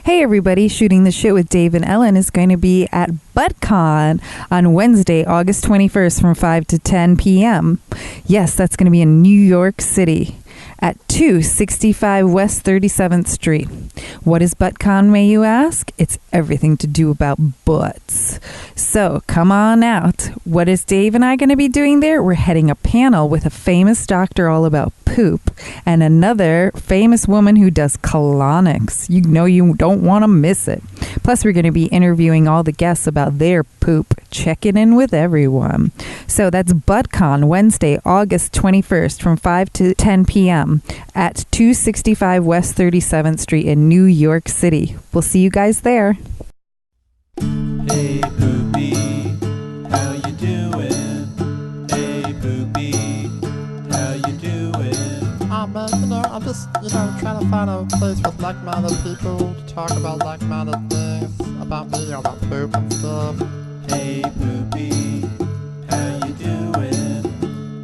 Hey everybody, Shooting the Shit with Dave and Ellen is going to be at ButtCon on Wednesday, August 21st from 5 to 10 p.m. Yes, that's going to be in New York City at 265 West 37th Street. What is ButtCon, may you ask? It's everything to do about butts. So come on out. What is Dave and I going to be doing there? We're heading a panel with a famous doctor all about poop and another famous woman who does colonics. You know you don't want to miss it. Plus, we're going to be interviewing all the guests about their poop, checking in with everyone. So that's ButtCon, Wednesday, August 21st from 5 to 10 p.m. at 265 West 37th Street in New York City. We'll see you guys there. Hey Poopy, how you doing? Hey Poopy, how you doing? I'm just, trying to find a place with like-minded people to talk about like-minded things about me, about poop and stuff. Hey Poopy, how you doing?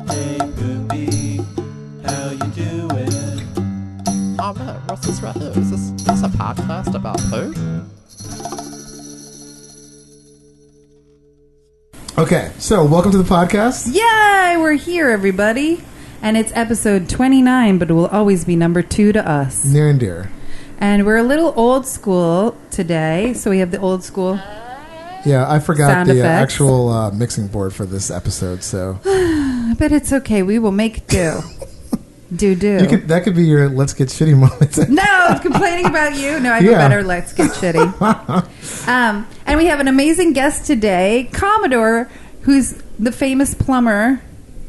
Hey Poopy, how you doing? Oh man, what's this right here? Is this a podcast about poop? Okay, so welcome to the podcast. Yay, we're here, everybody. And it's episode 29, but it will always be number 2 to us. Near and dear. And we're a little old school today, so we have the old school. Yeah, I forgot Sound the effects. actual mixing board for this episode, so. But it's okay. We will make do. Do. That could be your let's get shitty moment. No, it's complaining about you. No, I have a better let's get shitty. And we have an amazing guest today, Commodore, who's the famous plumber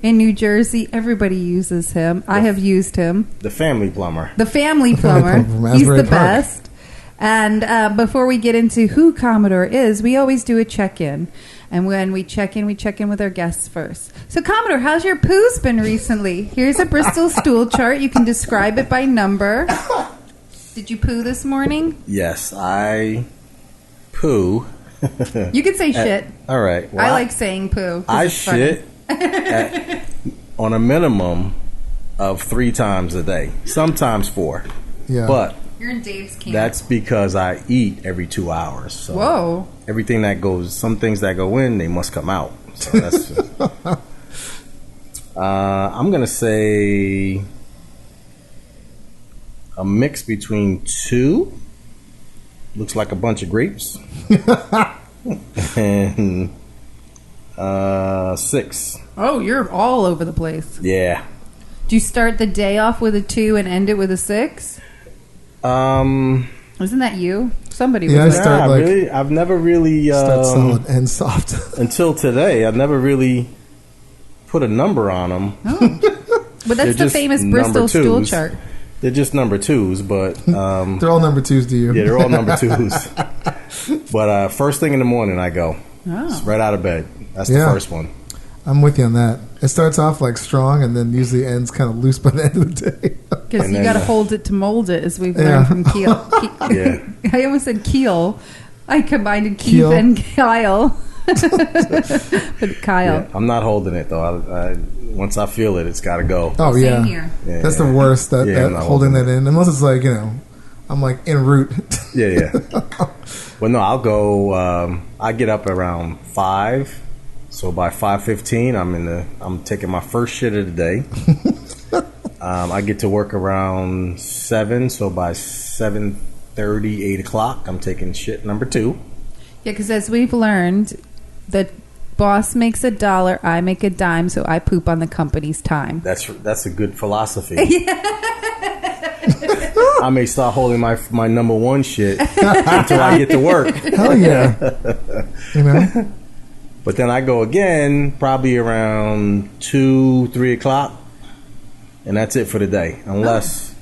in New Jersey. Everybody uses him. I have used him. The family plumber. The family plumber. He's the best. And before we get into who Commodore is, we always do a check-in. And when we check in with our guests first. So, Commodore, how's your poos been recently? Here's a Bristol stool chart. You can describe it by number. Did you poo this morning? Yes, I poo. You can say shit. All right. Well, I like saying poo. I shit on a minimum of 3 times a day, sometimes 4. Yeah. But You're in Dave's camp. that's because I eat every 2 hours. So Whoa. Everything that goes, some things that go in, they must come out. So that's. I'm gonna say a mix between 2. Looks like a bunch of grapes. And 6. Oh, you're all over the place. Yeah. Do you start the day off with a 2 and end it with a 6? Isn't that you? Somebody was Yeah, I like, start like really, I've never really start solid and soft. until today. I've never really put a number on them. oh. But that's the just famous number Bristol stool 2s. chart. They're just number 2s, but They're all number 2s to you. yeah, they're all number 2s. But first thing in the morning, I go right out of bed. That's the first one. I'm with you on that. It starts off like strong and then usually ends kind of loose by the end of the day. Because you then, got to hold it to mold it, as we've learned from Keel. Yeah. I almost said Keel. I combined Keith Keel. and Kyle. But Kyle. Yeah, I'm not holding it though. I once I feel it, it's got to go. Oh, Same yeah. here. Yeah, That's yeah. the worst, that I'm not holding that in. Unless it's like, I'm like en route. Yeah. Well, no, I'll go. I get up around 5, so by 5:15, I'm taking my first shit of the day. I get to work around 7, so by 7:30, 8 o'clock, I'm taking shit number 2. Yeah, because as we've learned, the boss makes $1, I make a dime, so I poop on the company's time. That's a good philosophy. I may start holding my number 1 shit until I get to work. Hell yeah. But then I go again, probably around 2, 3 o'clock, and that's it for the day. Unless,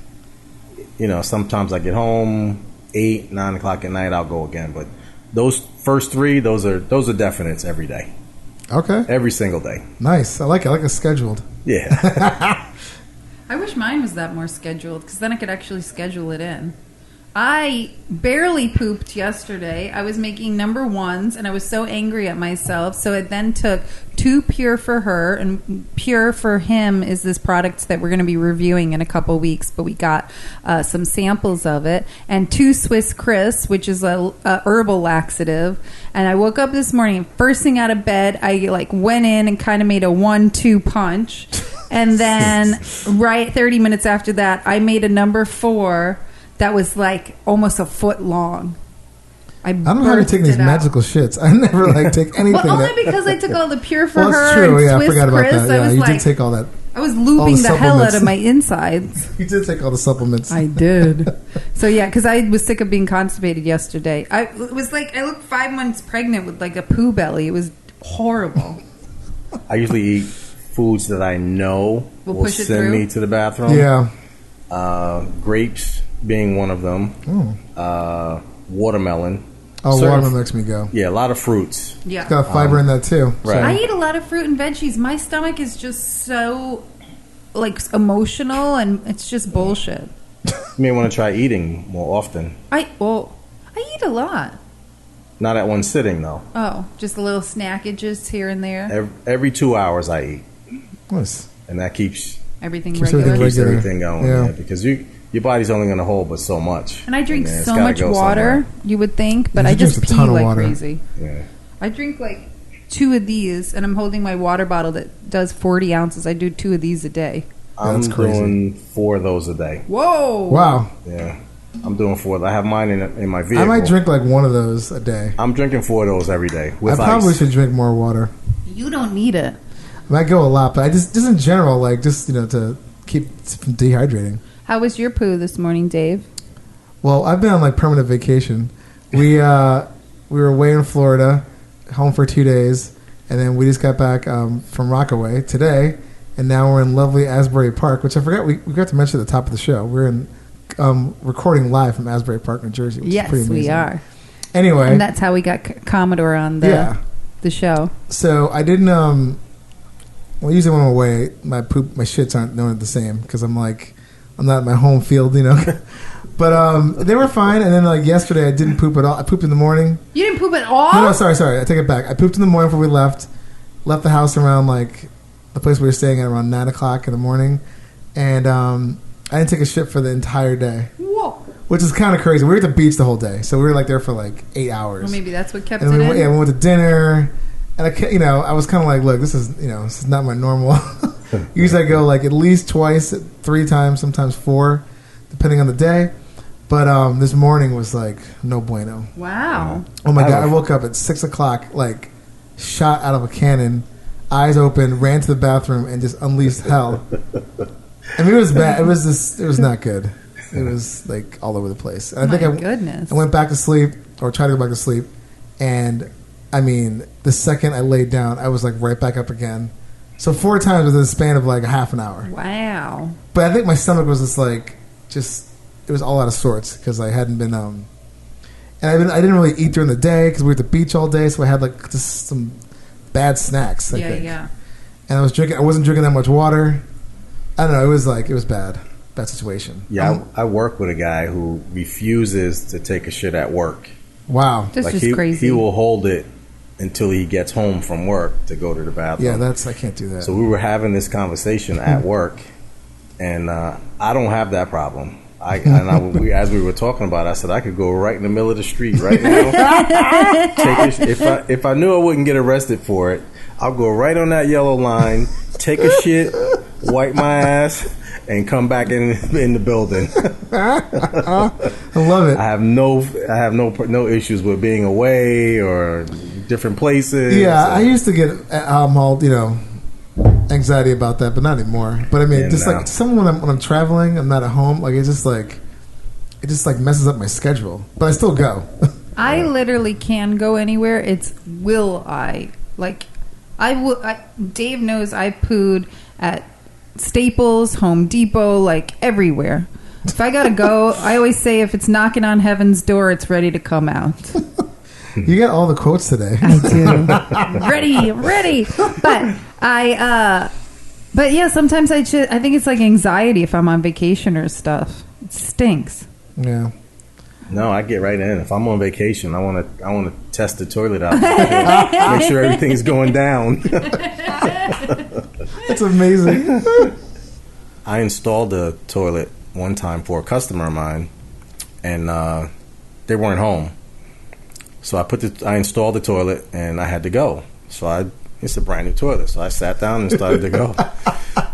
sometimes I get home 8, 9 o'clock at night, I'll go again. But those first 3, those are definites every day. Okay. Every single day. Nice. I like it. I like it scheduled. Yeah. I wish mine was that more scheduled, because then I could actually schedule it in. I barely pooped yesterday. I was making number ones, and I was so angry at myself. So I then took 2 Pure for her, and Pure for him is this product that we're going to be reviewing in a couple weeks. But we got some samples of it, and 2 Swiss Chris, which is a herbal laxative. And I woke up this morning, first thing out of bed, I went in and kind of made a 1-2 punch, and then right 30 minutes after that, I made a number 4. That was almost a foot long. I don't know how to take these magical shits. I never take anything. Well, only because I took all the Pure for that's her true. and Yeah, Swiss I forgot about Chris. that. Yeah, you did take all that. I was looping the hell out of my insides. You did take all the supplements. I did. So yeah, because I was sick of being constipated yesterday. I looked 5 months pregnant with a poo belly. It was horrible. I usually eat foods that I know will send me to the bathroom. Yeah. Grapes being one of them. Watermelon. Oh, watermelon makes me go. Yeah, a lot of fruits. Yeah. It's got fiber in that too. Right. I eat a lot of fruit and veggies. My stomach is just so emotional, and it's just bullshit. You may want to try eating more often. I eat a lot. Not at one sitting though. Oh, just a little snackages here and there. Every 2 hours I eat. Nice. And that keeps Everything regular. keeps everything going. Yeah. Yeah, because your body's only going to hold but so much. And I drink it's so gotta much go water, somewhere. you would think, but You I just drink a pee ton of like water. crazy. Yeah. I drink 2 of these, and I'm holding my water bottle that does 40 ounces. I do 2 of these a day. I'm That's crazy. doing 4 of those a day. Whoa! Wow. Yeah. I'm doing 4. I have mine in my vehicle. I might drink 1 of those a day. I'm drinking 4 of those every day with I probably ice. should drink more water. You don't need it. I might go a lot, but I just in general, to keep from dehydrating. How was your poo this morning, Dave? Well, I've been on permanent vacation. We were away in Florida, home for 2 days, and then we just got back from Rockaway today, and now we're in lovely Asbury Park, which I forgot we got to mention at the top of the show. We're in recording live from Asbury Park, New Jersey. Which is pretty Yes, amazing. we are. Anyway, And that's how we got Commodore on the show. So I didn't. Well, usually when I'm away, my shits aren't known the same because I'm not in my home field, But they were fine. And then yesterday, I didn't poop at all. I pooped in the morning. You didn't poop at all? No, sorry. I take it back. I pooped in the morning before we left. Left the house around the place we were staying at around 9:00 in the morning, and I didn't take a shit for the entire day. Whoa. Which is kind of crazy. We were at the beach the whole day, so we were there for 8 hours. Well, maybe that's what kept And it we in. went, we went to dinner, and I was kind of look, this is not my normal. Usually I go at least twice, 3 times, sometimes 4, depending on the day. But this morning was no bueno. Wow. Oh my God! I woke up at 6:00, shot out of a cannon, eyes open, ran to the bathroom, and just unleashed hell. I mean, it was bad. It was not good. It was all over the place. And Goodness. I went back to sleep, or tried to go back to sleep, and I mean, the second I laid down, I was right back up again. So 4 times within the span of a half an hour. Wow. But I think my stomach was just it was all out of sorts because I hadn't been and I didn't really eat during the day because we were at the beach all day, so I had just some bad snacks. I think. Yeah. And I wasn't drinking that much water. I don't know. It was bad situation. Yeah, I work with a guy who refuses to take a shit at work. Wow. That's just crazy. He will hold it until he gets home from work to go to the bathroom. Yeah, I can't do that. So we were having this conversation at work, and I don't have that problem. As we were talking about it, I said I could go right in the middle of the street right now. If I knew I wouldn't get arrested for it, I'll go right on that yellow line, take a shit, wipe my ass, and come back in the building. I love it. I have no issues with being away or different places. Yeah, I used to get all anxiety about that, but not anymore. But I mean, someone when I'm traveling, I'm not at home. It just messes up my schedule. But I still go. I literally can go anywhere. It's will I Dave knows I pooed at Staples, Home Depot, everywhere. If I gotta go, I always say if it's knocking on heaven's door, it's ready to come out. You got all the quotes today. I do. ready. But yeah, sometimes I think it's anxiety if I'm on vacation or stuff. It stinks. Yeah. No, I get right in. If I'm on vacation, I want to test the toilet out, make sure everything's going down. That's amazing. I installed the toilet one time for a customer of mine, and they weren't home. So I installed the toilet, and I had to go. So it's a brand new toilet. So I sat down and started to go.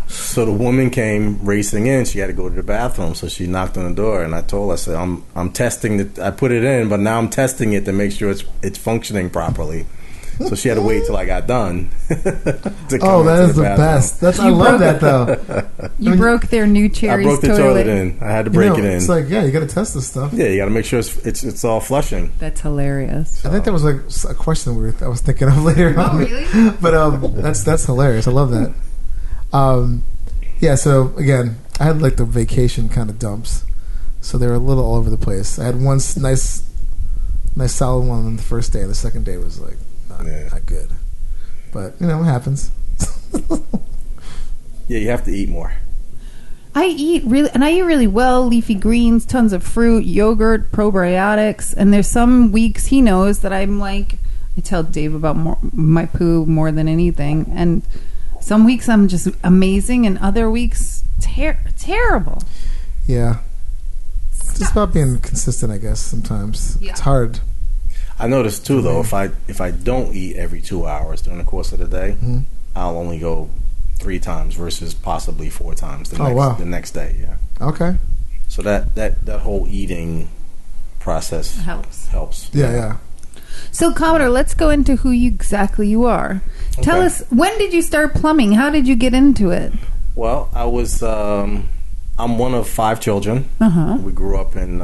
So the woman came racing in. She had to go to the bathroom. So she knocked on the door, and I told her, I said, I'm testing it. I put it in, but now I'm testing it to make sure it's functioning properly. So she had to wait till I got done. That is the best. I love that, though. You broke their new Cherry's I broke the toilet in. I had to break it in. It's like, yeah, you got to test this stuff. Yeah, you got to make sure it's all flushing. That's hilarious. I think that was like a question I was thinking of later on. Oh, really? But that's hilarious. I love that. Yeah, so again, I had like the vacation kind of dumps. So they were a little all over the place. I had one nice solid one on the first day, and the second day was like not good. But, it happens. Yeah, you have to eat more. I eat really well, leafy greens, tons of fruit, yogurt, probiotics, and there's some weeks he knows that I'm like, I tell Dave about my poo more than anything, and some weeks I'm just amazing, and other weeks terrible. Yeah. It's just about being consistent, I guess, sometimes. Yeah. It's hard. I noticed too, though, if I don't eat every 2 hours during the course of the day, I'll only go 3 times versus possibly 4 times the next day. Yeah. Okay. So that whole eating process helps. Yeah. So, Commodore, let's go into who exactly you are. Okay. Tell us, when did you start plumbing? How did you get into it? Well, I was I'm one of 5 children. We grew up in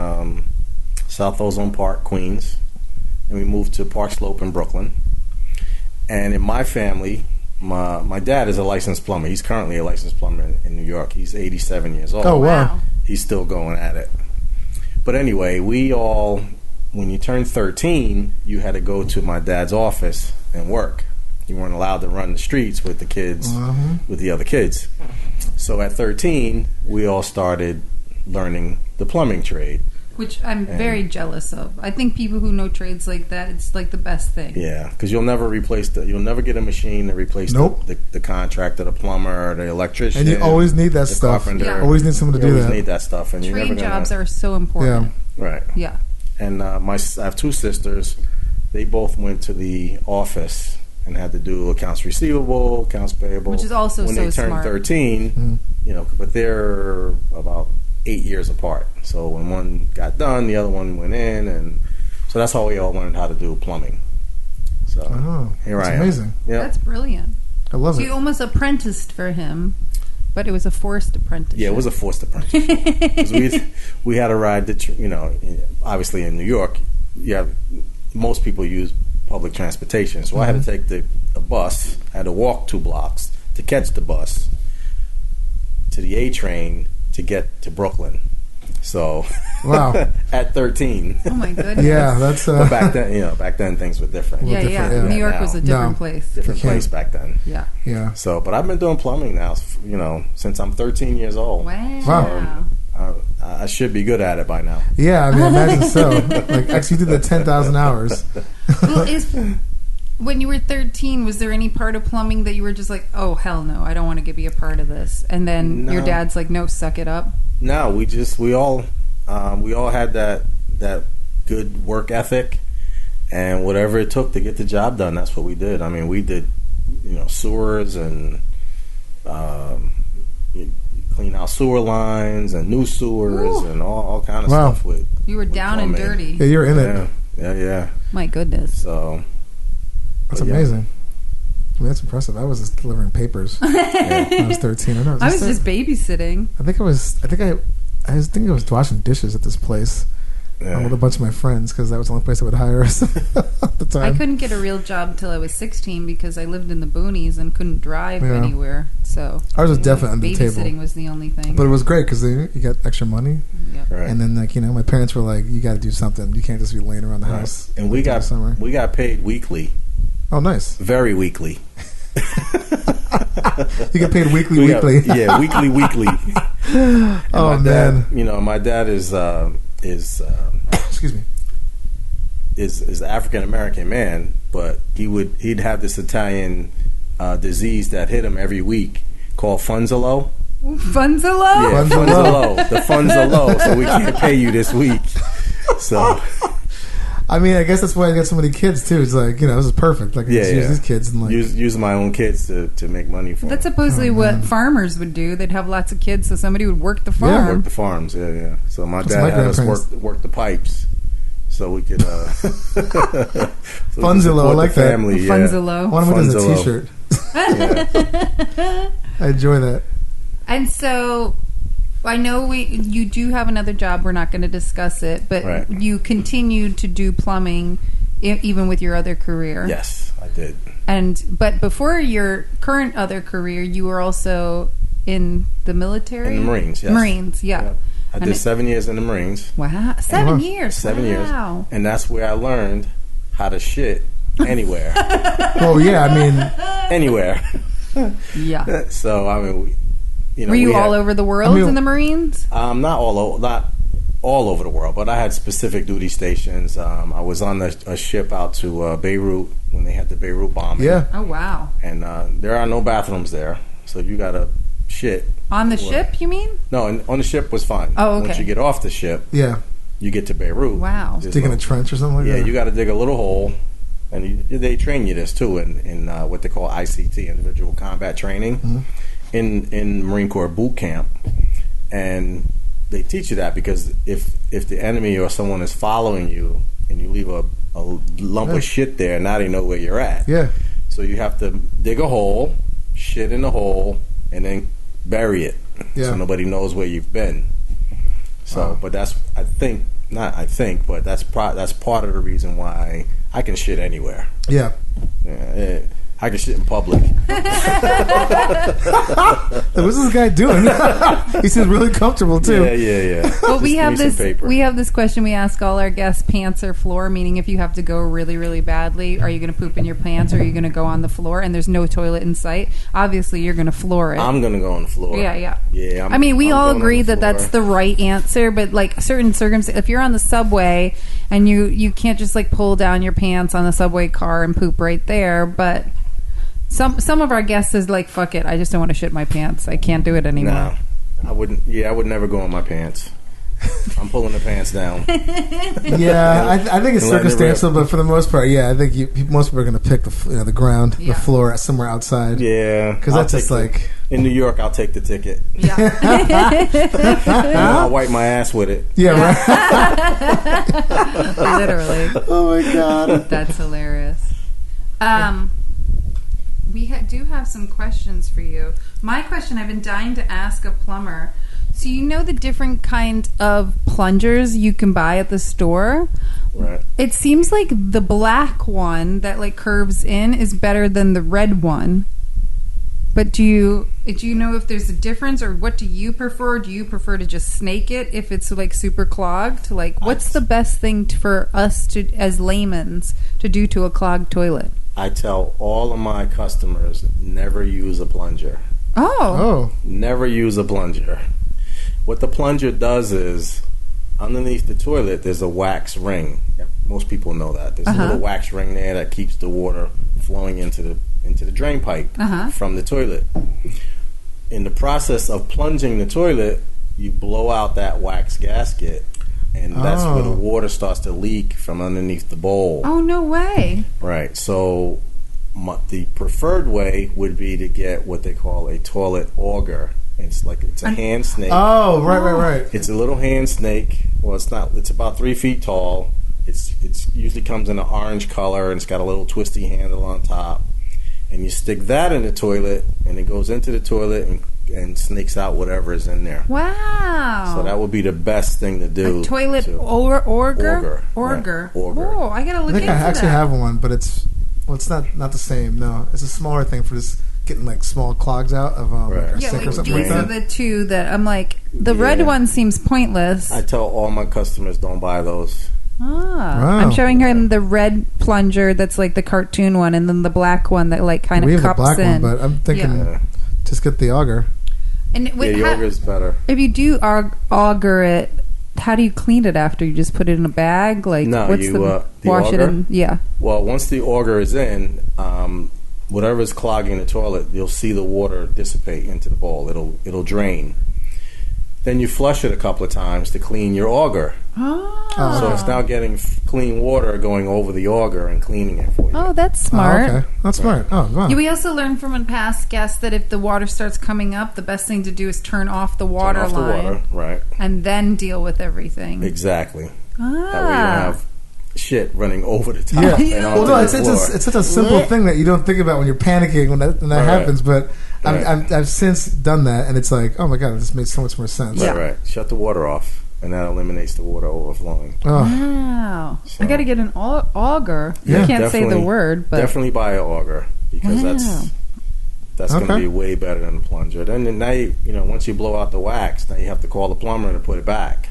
South Ozone Park, Queens, and we moved to Park Slope in Brooklyn. And in my family, my dad is a licensed plumber. He's currently a licensed plumber in New York. He's 87 years old. Oh, wow. He's still going at it. But anyway, when you turned 13, you had to go to my dad's office and work. You weren't allowed to run the streets with the kids, with the other kids. So at 13, we all started learning the plumbing trade. Which I'm very jealous of. I think people who know trades like that, it's like the best thing. Yeah, because you'll never get a machine to replace the contractor, the plumber, the electrician. And you always need that stuff. Carpenter. Yeah. Always need someone to do that. Always need that stuff. And Trade jobs are so important. Yeah. Right. Yeah. And I have 2 sisters. They both went to the office and had to do accounts receivable, accounts payable. Which is also when so they turned smart. 13, but they're about 8 years apart. So when one got done, the other one went in, and so that's how we all learned how to do plumbing. So here I am. Amazing. Yeah, That's brilliant. I love So it. you almost apprenticed for him, but it was a forced apprenticeship. Yeah, it was a forced apprenticeship. 'Cause we had a ride that obviously in New York, most people use public transportation. So I had to take a bus. I had to walk 2 blocks to catch the bus to the A train to get to Brooklyn. So, Wow. at 13. Oh my goodness. Yeah, that's But back then things were different. Yeah, different, yeah. yeah. New York Now, was a different place. different You can't- place back then. Yeah. yeah. So, but I've been doing plumbing now, since I'm 13 years old. Wow. I should be good at it by now. Yeah, I mean, imagine so. Like, actually, you did the 10,000 hours. Well, when you were 13, was there any part of plumbing that you were just like, oh, hell no, I don't want to be a part of this? And then your No. dad's like, no, suck it up? No, we all had that good work ethic, and whatever it took to get the job done, that's what we did. I mean, we did, sewers and clean out sewer lines and new sewers and all kind of Wow. stuff with. You were down and plumbing. dirty. Yeah, you're in it. Yeah. My goodness. So That's but yeah. amazing. I mean, that's impressive. I was just delivering papers when I was 13. I I was just babysitting. I think I was washing dishes at this place with a bunch of my friends because that was the only place that would hire us at the time. I couldn't get a real job until I was 16 because I lived in the boonies and couldn't drive Yeah. anywhere. So Ours was definitely under the babysitting table. was the only thing. But it was great because you got extra money. Yeah. Right. And then, my parents were like, you got to do something. You can't just be laying around the Right. house. And we during the summer. got paid weekly, Oh, nice. very weekly. You get paid weekly. Weekly. Oh, My man. dad, my dad is excuse me, is an African American man, but he'd have this Italian disease that hit him every week called funzalo. Funzalo? Yeah, funzalo. The funds are low, so we can't pay you this week. So, I mean, I guess that's why I got so many kids too. It's like, you know, this is perfect. Like, I just use these kids and like use my own kids to make money for. That's them. supposedly what farmers would do. They'd have lots of kids, so somebody would work the farm. Work the farms. Yeah. So my That's dad my had us grandparents. work the pipes, so we could. Funzalo, I like that. Family, yeah. Funzalo. One of them is a Funzalo. T-shirt. Yeah. I enjoy that. And so, I know you do have another job. We're not going to discuss it, but Right. you continued to do plumbing even with your other career. Yes, I did. But before your current other career, you were also in the military? In the Marines, yes. Marines, yeah. Yeah. I did 7 years in the Marines. Wow. 7 years. 7 years. Wow. And that's where I learned how to shit anywhere. Well, yeah, I mean, Anywhere. Yeah. So, I mean, Were you all over the world in the Marines? Not all over the world, but I had specific duty stations. I was on a ship out to Beirut when they had the Beirut bombing. yeah. Oh, wow. And there are no bathrooms there, so if you got to shit. On the ship, you mean? No, on the ship was fine. Oh, okay. Once you get off the ship, Yeah. you get to Beirut. Wow. There's Digging no- a trench or something like Yeah, that. you got to dig a little hole, and they train you this too in what they call ICT, individual combat training, in Marine Corps boot camp, and they teach you that because if the enemy or someone is following you and you leave a lump of shit there, now they know where you're at. Yeah. So you have to dig a hole, shit in the hole, and then bury it, Yeah. so nobody knows where you've been. So, Wow. but that's but that's part of the reason why I can shit anywhere. Yeah. Yeah, I can shit in public. What's this guy doing? He seems really comfortable too. Yeah. Well, we Just have give me some this. paper. We have this question we ask all our guests: pants or floor? Meaning, if you have to go really, really badly, are you going to poop in your pants, or are you going to go on the floor? And there's no toilet in sight. Obviously, you're going to floor it. I'm gonna go on the floor. Yeah. Yeah. I mean, we I'm all going on agree the that that's floor. the right answer, but like certain circumstances, if you're on the subway and you can't just like pull down your pants on the subway car and poop right there, but some of our guests is like, fuck it, I just don't want to shit my pants. I can't do it anymore. No, I wouldn't. Yeah, I would never go in my pants. I'm pulling the pants down. Yeah, I think it's And letting it circumstantial, rip. but for the most part, yeah, I think most people are going to pick the ground, Yeah. the floor, somewhere outside. Yeah, Because I'll that's just take like... in New York. I'll take the ticket. Yeah. And I'll wipe my ass with it. Yeah, right. Literally. Oh, my God. That's hilarious. We do have some questions for you. My question, I've been dying to ask a plumber. So you know the different kind of plungers you can buy at the store? Right. It seems like the black one that like curves in is better than the red one. But do you know if there's a difference, or what do you prefer? Do you prefer to just snake it if it's like super clogged? Like, what's the best thing for us to, as laymen's, to do to a clogged toilet? I tell all of my customers never use a plunger. Oh, Never use a plunger. What the plunger does is, underneath the toilet, there's a wax ring. Most people know that. There's a little wax ring there that keeps the water flowing into the drain pipe from the toilet. In the process of plunging the toilet, you blow out that wax gasket, and that's where the water starts to leak from underneath the bowl. Oh, no way. Right. So the preferred way would be to get what they call a toilet auger. It's a hand snake. Oh, right. It's a little hand snake. Well, it's not. It's about 3 feet tall. It's usually comes in an orange color, and it's got a little twisty handle on top. And you stick that in the toilet, and it goes into the toilet and snakes out whatever is in there. Wow. So that would be the best thing to do. A toilet to- auger? Auger. Auger. Right. Auger. Oh, I gotta I look think into I actually that. have one, but it's not the same. No, it's a smaller thing for just getting like small clogs out of Right. like a Yeah, sink or like something these like are that. the two that I'm like, the Yeah. red one seems pointless. I tell all my customers don't buy those. Wow. I'm showing him the red plunger that's like the cartoon one, and then the black one that like kind We of have the cups black in. one, but I'm thinking Yeah. just get the auger. And Yeah, the auger is better. if you do auger it, how do you clean it after? You just put it in a bag? Like, No, what's you, the the wash it auger? in? Yeah. Well, once the auger is in, whatever is clogging the toilet, you'll see the water dissipate into the bowl. It'll drain. Then you flush it a couple of times to clean your auger. Oh. So it's now getting clean water going over the auger and cleaning it for you. Oh, that's smart. Oh, okay. That's smart. Oh, wow. Yeah, we also learned from a past guest that if the water starts coming up, the best thing to do is turn off the water Turn off line. the water, right? And then deal with everything. Exactly. Ah. That way you don't have shit running over the top. Yeah. And Well, onto no, the it's floor. such a simple thing that you don't think about when you're panicking when that Right. happens. But Right. I've since done that, and it's like, oh my god, this makes so much more sense. Yeah. Right. Shut the water off, and that eliminates the water overflowing. Oh, Wow. So- I got to get an auger. Yeah, I can't say the definitely- word, but Definitely buy an auger because Wow. that's going to Okay. be way better than a plunger. Then now you once you blow out the wax, now you have to call the plumber to put it back.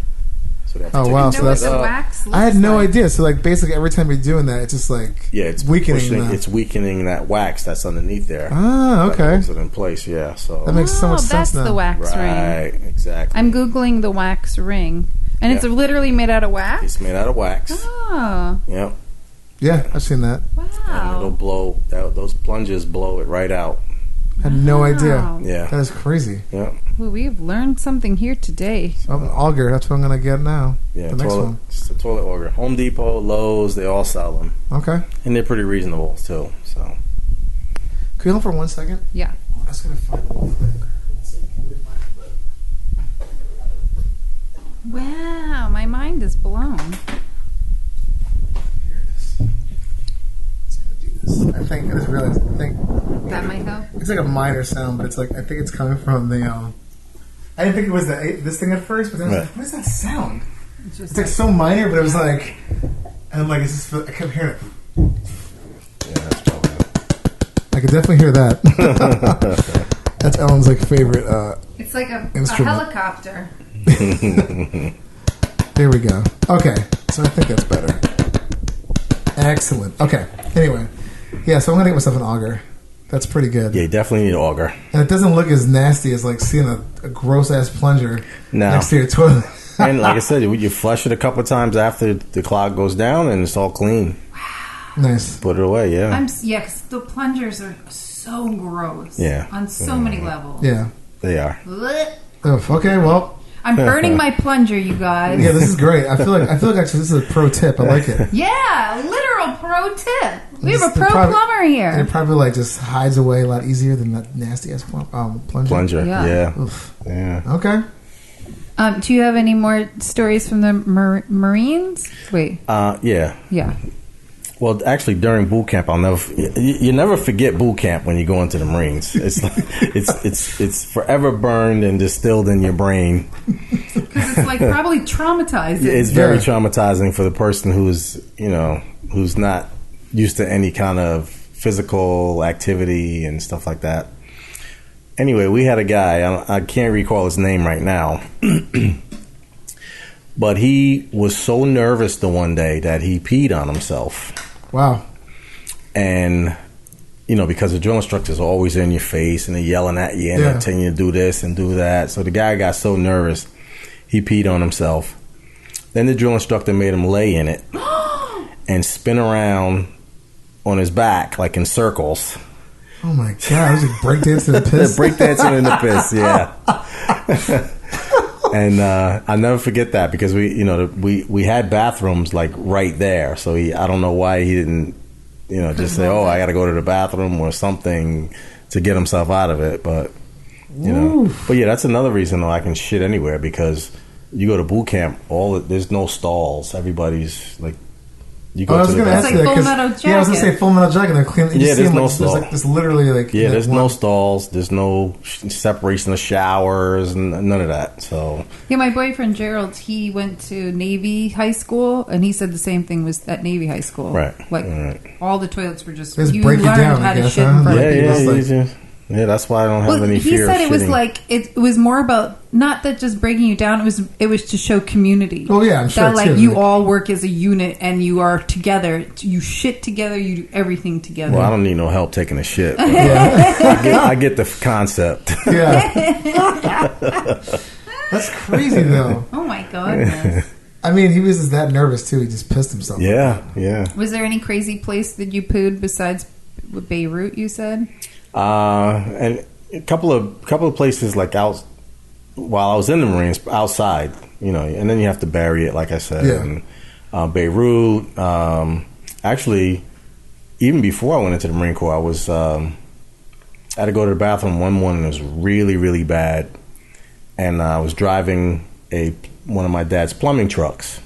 So they have to Oh, take wow, it so know what that's- the wax looks I had no like. idea. So like basically every time you're doing that, it's just like it's weakening. pushing, the- it's weakening that wax that's underneath there. Ah, That okay. holds it in place. Yeah. So That makes so much sense that's now. the wax ring. right. Exactly. I'm Googling the wax ring. And it's Yeah. literally made out of wax? It's made out of wax. Oh, Yep. Yeah, I've seen that. And it'll wow. blow. Those plunges blow it right out. I had no idea. Wow. Yeah. That is crazy. Yep. Well, we've learned something here today. So an auger. That's what I'm gonna get now. Yeah. The next toilet, one. It's the toilet auger. Home Depot, Lowe's, they all sell them, Okay. and they're pretty reasonable too. So. Can you hold for 1 second? Yeah. I was gonna find the whole thing. Wow, my mind is blown. Here it is. It's gonna do this. I think I just realized. I think That might help. it's like a minor sound, but it's like I think it's coming from the. I didn't think it was this thing at first, but then I was Right. like, what is that sound? It's just It's like so minor, but it was like, and I'm like, it's just, I kept hearing it. Yeah, that's probably I could definitely hear that. That's Ellen's like favorite. it's like a Instrument. helicopter. There we go. Okay, so I think that's better. Excellent. Okay. Anyway, yeah. So I'm gonna get myself an auger. That's pretty good. Yeah, you definitely need an auger. And it doesn't look as nasty as like seeing a gross ass plunger No. next to your toilet. And like I said, you flush it a couple of times after the clog goes down, and it's all clean. Nice. Put it away. Yeah. Because the plungers are so gross. Yeah. On so many levels. Yeah. They are. Blech. Oh, okay. Well, I'm burning my plunger, you guys. yeah. This is great. I feel like actually this is a pro tip. I like it. Yeah, literal pro tip. We have a It's pro probably- plumber And here. it probably like just hides away a lot easier than that nasty ass plunger. Plunger. Yeah. Yeah. Oof. Yeah. Okay. Do you have any more stories from the Marines? Wait, Yeah. yeah. Well, actually, during boot camp, you never forget boot camp when you go into the Marines. It's like, it's forever burned and distilled in your brain. Because it's like probably traumatizing. It's very Yeah. traumatizing for the person who's not used to any kind of physical activity and stuff like that. Anyway, we had a guy, I can't recall his name right now, but he was so nervous the one day that he peed on himself. Wow. And, because the drill instructors are always in your face and they're yelling at you and Yeah. they're telling you to do this and do that. So the guy got so nervous, he peed on himself. Then the drill instructor made him lay in it and spin around on his back, like in circles. Oh my god! I was like breakdancing in the piss. Breakdancing in the piss, yeah. And I'll never forget that because we had bathrooms like right there. So I don't know why he didn't, just say, "Oh, I got to go to the bathroom" or something to get himself out of it. But but yeah, that's another reason though I can shit anywhere because you go to boot camp, there's no stalls. Everybody's like. You go I was to the going to ask It's you like that Full Metal because I was going to say Jacket. Full Metal Jacket. They're clean. You Yeah, see there's them, no like, stall. There's like this literally like Yeah, there's no one. stalls. There's no separation of showers and none of that. So Yeah, my boyfriend Gerald, he went to Navy high school, and he said the same thing was at Navy high school. Right. Like, Right. all the toilets were just, They just you break you learned down, how I to guess, shit huh? in front Yeah, of people. it's like- that's why I don't have any he fear said of it was shitting. like it was more about not that just breaking you down. It was to show community. Oh, yeah, I'm sure, that like too. you all work as a unit and you are together. You shit together. You do everything together. Well, I don't need no help taking a shit. But Yeah. I get the concept. Yeah. That's crazy, though. Oh my goodness. I mean, he was just that nervous, too. He just pissed himself. Yeah. Was there any crazy place that you pooed besides Beirut, you said? And a couple of places like out while I was in the Marines, outside, and then you have to bury it, like I said. Yeah. And, Beirut, actually, even before I went into the Marine Corps, I had to go to the bathroom one morning. It was really, really bad. And I was driving one of my dad's plumbing trucks.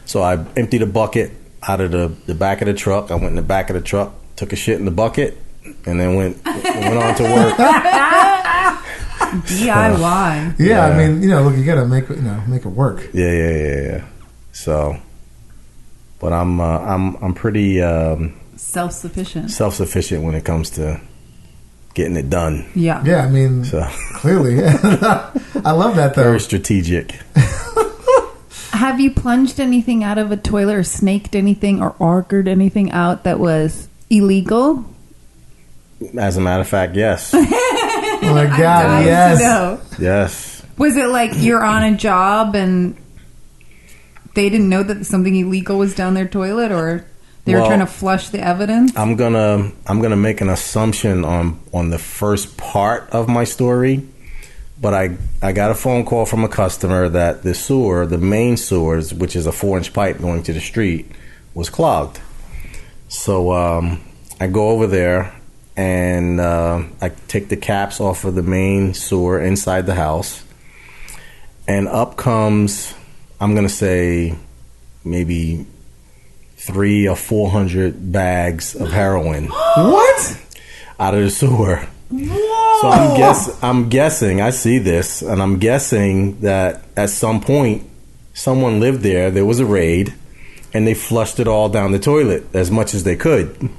So I emptied a bucket out of the back of the truck. I went in the back of the truck, took a shit in the bucket, and then went on to work. DIY. Yeah, I mean, look, you gotta make it work. Yeah. So, but I'm pretty self-sufficient when it comes to getting it done. Yeah. Yeah, I mean, clearly. I love that, though. Very strategic. Have you plunged anything out of a toilet or snaked anything or augured anything out that was illegal? As a matter of fact, yes. Oh my God, yes. Yes. Was it like you're on a job and they didn't know that something illegal was down their toilet, or they were trying to flush the evidence? I'm gonna make an assumption on the first part of my story, but I got a phone call from a customer that the main sewer, which is a 4-inch pipe going to the street, was clogged. So I go over there and I take the caps off of the main sewer inside the house, and up comes, I'm gonna say, maybe 300 or 400 bags of heroin. What? Out of the sewer. Whoa. So I'm guessing, I see this, and I'm guessing that at some point someone lived there was a raid, and they flushed it all down the toilet as much as they could.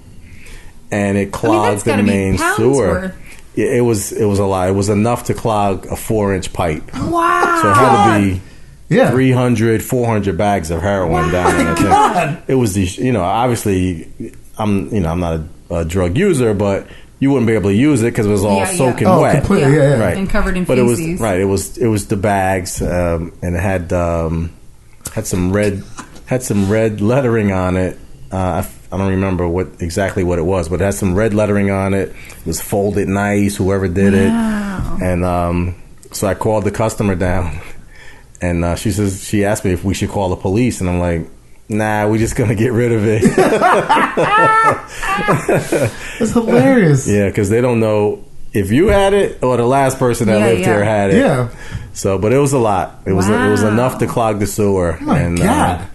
And it clogged the main sewer. It was a lot. It was enough to clog a 4-inch pipe. Wow. So it had to be 300, 400 bags of heroin down there. It was obviously, I'm not a drug user, but you wouldn't be able to use it because it was all soaking wet. Completely, yeah. Right. And covered in but feces. It was the bags, and it had some red lettering on it. I don't remember exactly what it was, but it had some red lettering on it. It was folded nice, whoever did it. And so I called the customer down, and she asked me if we should call the police, and I'm like, nah, we're just gonna get rid of it. It's hilarious. Yeah, because they don't know if you had it or the last person that lived here had it. Yeah. So, but it was a lot. It was enough to clog the sewer. Oh my God.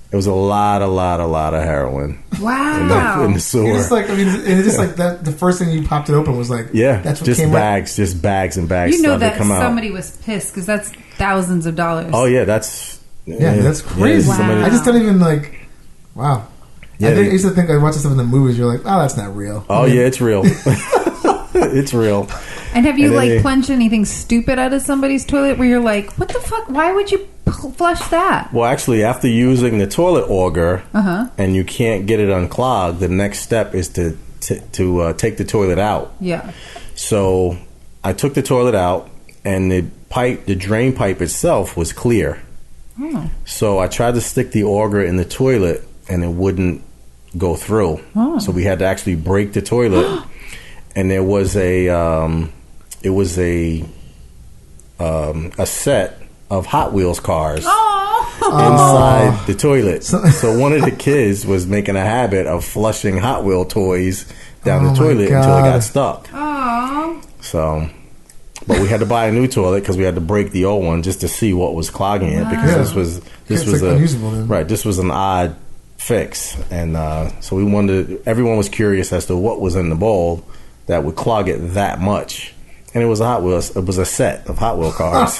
It was a lot of heroin. Wow. In the sewer. It's just like that. The first thing you popped it open was like, that's what just came bags, just bags and bags. You know that come somebody out. was pissed because that's thousands of dollars. Oh yeah, that's crazy. Wow. I just don't even wow. Yeah, I used to think I watch stuff in the movies. You're like, oh, that's not real. Oh yeah, it's real. It's real. And have you plunged anything stupid out of somebody's toilet where you're like, what the fuck? Why would you flush that? Well, actually, after using the toilet auger and you can't get it unclogged, the next step is to take the toilet out. Yeah. So I took the toilet out, and the drain pipe itself was clear. Oh. So I tried to stick the auger in the toilet, and it wouldn't go through. Oh. So we had to actually break the toilet, and there was a set of Hot Wheels cars inside the toilet. So one of the kids was making a habit of flushing Hot Wheel toys down the toilet until it got stuck. Oh. So, but we had to buy a new toilet because we had to break the old one just to see what was clogging it, because this was unusable then. Right. This was an odd fix, and so everyone was curious as to what was in the bowl that would clog it that much. And it was it was a set of Hot Wheel cars.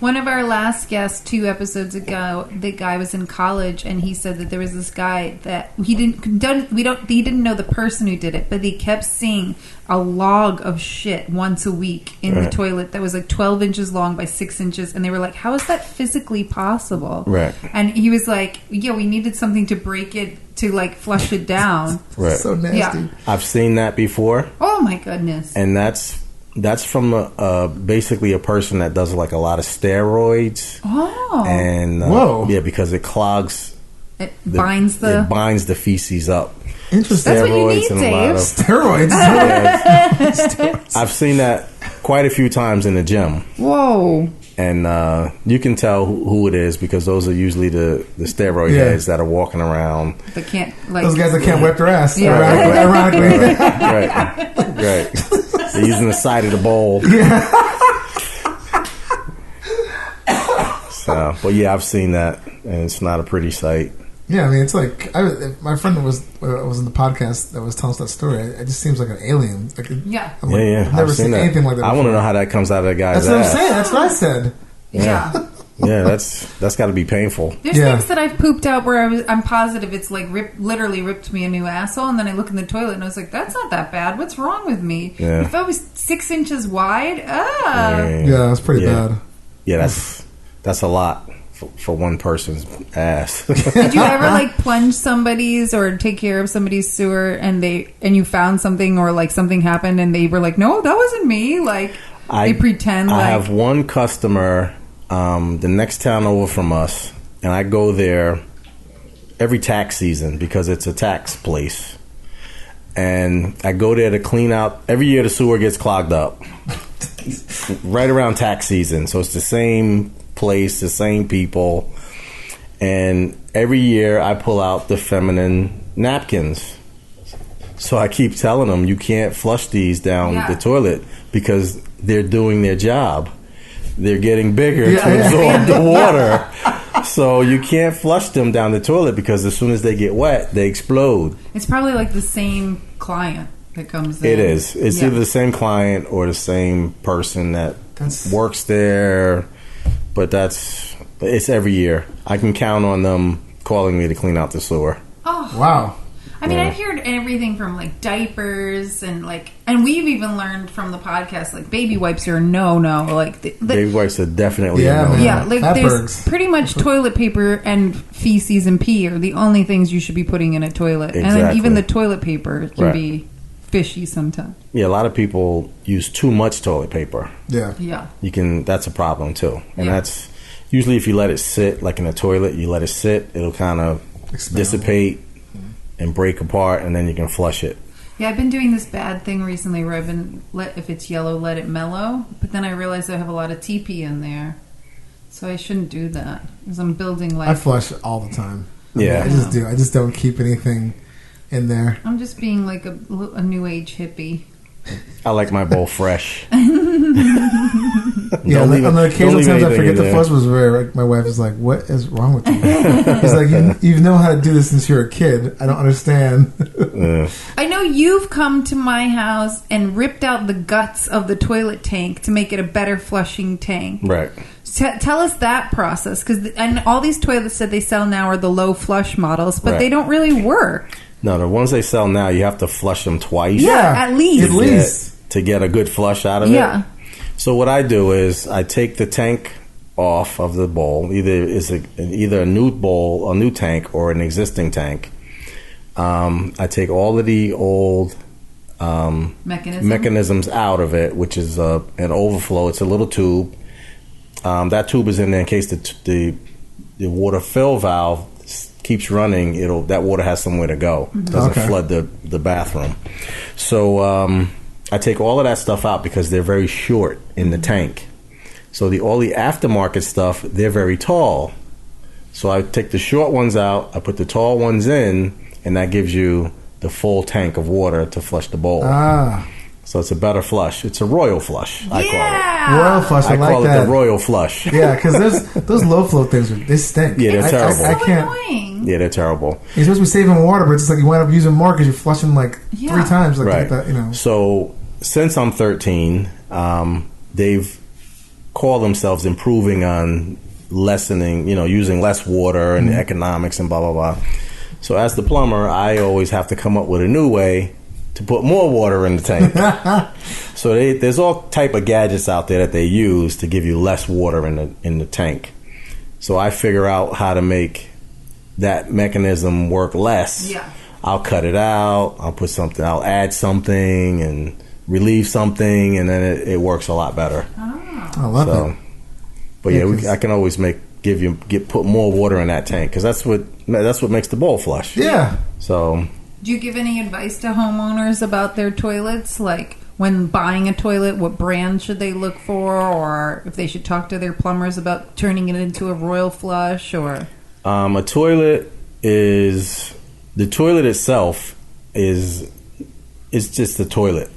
One of our last guests 2 episodes ago, the guy was in college, and he said that there was this guy that he didn't know the person who did it, but he kept seeing a log of shit once a week in the toilet that was 12 inches long by 6 inches, and they were like, how is that physically possible? Right. And he was like, we needed something to break it, to flush it down. Right. So nasty. Yeah. I've seen that before. Oh my goodness. And that's That's from basically a person that does like a lot of steroids. Oh. And Whoa. yeah, because it clogs. It binds the feces up. Interesting. That's what you need, and Dave. Steroids. I've seen that quite a few times in the gym. Whoa. And you can tell who it is because those are usually the steroid heads that are walking around. They can't, like... Those guys that can't wipe their ass. Yeah. Ironically. Right. They're using the side of the bowl. So, but yeah, I've seen that, and it's not a pretty sight. Yeah, I mean, it's like my friend that was in the podcast that was telling us that story. It just seems like an alien. Like, Yeah. I'm like, Yeah. I've never I've seen that. anything like that. I want to before. know how that comes out of the guy's That's what I'm ass. saying. That's what I said. Yeah. Yeah, that's got to be painful. There's Yeah. things that I've pooped out where I'm positive it's like literally ripped me a new asshole, and then I look in the toilet and I was like, that's not that bad. What's wrong with me? Yeah. If I was 6 inches wide, Yeah, that's pretty bad. Yeah, that's a lot for one person's ass. Did you ever like plunge somebody's or take care of somebody's sewer and you found something or like something happened and they were like, no, that wasn't me? Like they pretend I like... have one customer, the next town over from us, and I go there every tax season because it's a tax place. And I go there to clean out. Every year the sewer gets clogged up. Right around tax season. So it's the same place, the same people. And every year I pull out the feminine napkins. So I keep telling them, you can't flush these down the toilet because they're doing their job. They're getting bigger to absorb the water. So you can't flush them down the toilet because as soon as they get wet, they explode. It's probably like the same client that comes in. It is. It's either the same client or the same person that works there. But it's every year. I can count on them calling me to clean out the sewer. Oh. Wow. I mean, I've heard everything from like diapers and we've even learned from the podcast like baby wipes are no. Like baby wipes are definitely Yeah, a no. man. Yeah, like Fatbergs. there's pretty much toilet paper and feces and pee are the only things you should be putting in a toilet. And then Exactly. even the toilet paper can be fishy sometimes. Yeah, a lot of people use too much toilet paper. Yeah. Yeah. That's a problem too. And that's usually if you let it sit, like in a toilet, you let it sit, it'll kind of dissipate and break apart, and then you can flush it. Yeah, I've been doing this bad thing recently where I've been if it's yellow, let it mellow. But then I realized I have a lot of TP in there, so I shouldn't do that because I'm building like I flush all the time. Yeah. I just do. I just don't keep anything in there. I'm just being like a new age hippie. I like my bowl fresh. Yeah, on the occasional times I forget to flush was where my wife is like, "What is wrong with you?" It's like you know how to do this since you're a kid. I don't understand. I know you've come to my house and ripped out the guts of the toilet tank to make it a better flushing tank. Right. Tell us that process, and all these toilets that they sell now are the low flush models, but they don't really work. No, the ones they sell now, you have to flush them twice. Yeah, at least. To get a good flush out of it. Yeah. So what I do is I take the tank off of the bowl. Either a new bowl, a new tank, or an existing tank. I take all of the old mechanisms out of it, which is an overflow. It's a little tube. That tube is in there in case the water fill valve keeps running. That water has somewhere to go. It doesn't flood the bathroom. So I take all of that stuff out because they're very short in the tank. So all the aftermarket stuff, they're very tall. So I take the short ones out, I put the tall ones in, and that gives you the full tank of water to flush the bowl. So it's a better flush. It's a royal flush, I call it. Royal flush, I like call that. it the royal flush. Yeah, because those low flow things, they stink. Yeah, they're terrible. I can't. Annoying. Yeah, they're terrible. You're supposed to be saving water, but it's just like you wind up using more because you're flushing like 3 times. Like Right. that, you know. So since I'm 13, they've called themselves improving on lessening, using less water and economics and blah, blah, blah. So as the plumber, I always have to come up with a new way to put more water in the tank. So there's all type of gadgets out there that they use to give you less water in the tank. So I figure out how to make that mechanism work less. Yeah. I'll cut it out. I'll add something, and relieve something, and then it works a lot better. I love it. But Yeah, I can always put more water in that tank, because that's what makes the bowl flush. Yeah. So, Do you give any advice to homeowners about their toilets? Like when buying a toilet, what brand should they look for, or if they should talk to their plumbers about turning it into a royal flush, or the toilet itself is just the toilet.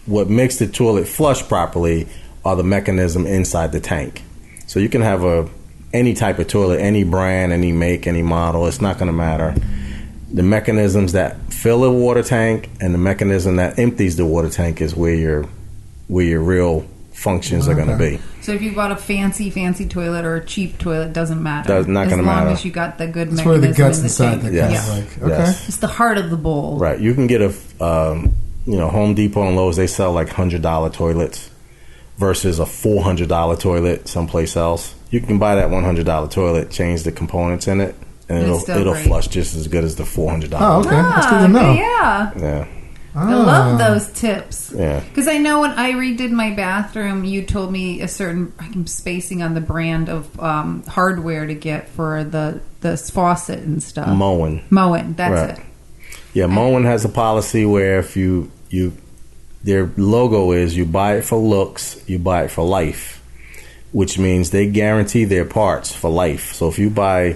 What makes the toilet flush properly are the mechanism inside the tank. So you can have any type of toilet, any brand, any make, any model. It's not going to matter. The mechanisms that fill a water tank and the mechanism that empties the water tank is where your real functions are going to be. so if you bought a fancy toilet or a cheap toilet, doesn't matter. Does not going to matter. As long as you got the good That's mechanism where the guts in the inside tank. that Yes. kind of like, okay. Yes. It's the heart of the bowl. Right. You can get Home Depot and Lowe's, they sell like $100 toilets versus a $400 toilet someplace else. You can buy that $100 toilet, change the components in it, and It's still it'll great. flush just as good as the $400. Oh, okay. That's good to know. Yeah. Yeah. I love those tips. Yeah. Because I know when I redid my bathroom, you told me I'm spacing on the brand of hardware to get for the faucet and stuff. Moen. That's Right. it. Yeah, Moen has a policy where if their logo is you buy it for looks, you buy it for life, which means they guarantee their parts for life. So if you buy,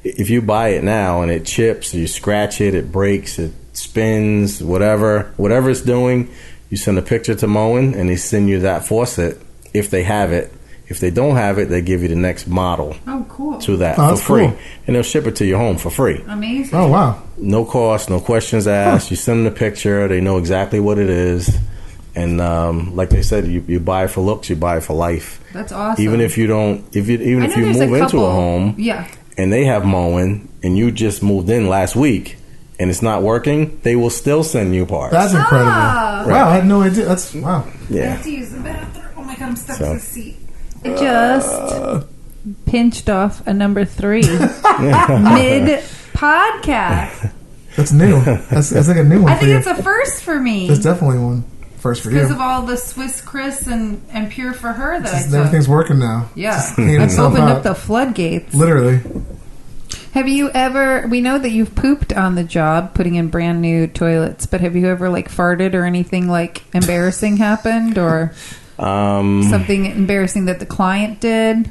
if you buy it now and it chips, you scratch it, it breaks, it spins, whatever it's doing, you send a picture to Moen and they send you that faucet if they have it. If they don't have it, they give you the next model Oh, cool. to that Oh, for that's free. cool. And they'll ship it to your home for free. Amazing. Oh, wow. No cost, no questions asked. You send them the picture. They know exactly what it is. And like they said, you buy it for looks, you buy it for life. That's awesome. Even if you don't, if you I know move there's into couple- a home Yeah. and they have Moen and you just moved in last week and it's not working, they will still send you parts. That's incredible. Ah. Wow, I had no idea. That's, wow. I yeah. have to use the bathroom. Oh my God, I'm stuck So. to the seat. I just pinched off a number 3 mid podcast. That's new. That's like a new one I for think you. it's a first for me. That's definitely one first for you. Because of all the Swiss Chris and Pure for Her that I took. Everything's working now. Yeah. Just cleaning I've itself opened out. up the floodgates. Literally. Have you ever, we know that you've pooped on the job putting in brand new toilets, but have you ever like farted or anything like embarrassing happened or something embarrassing that the client did?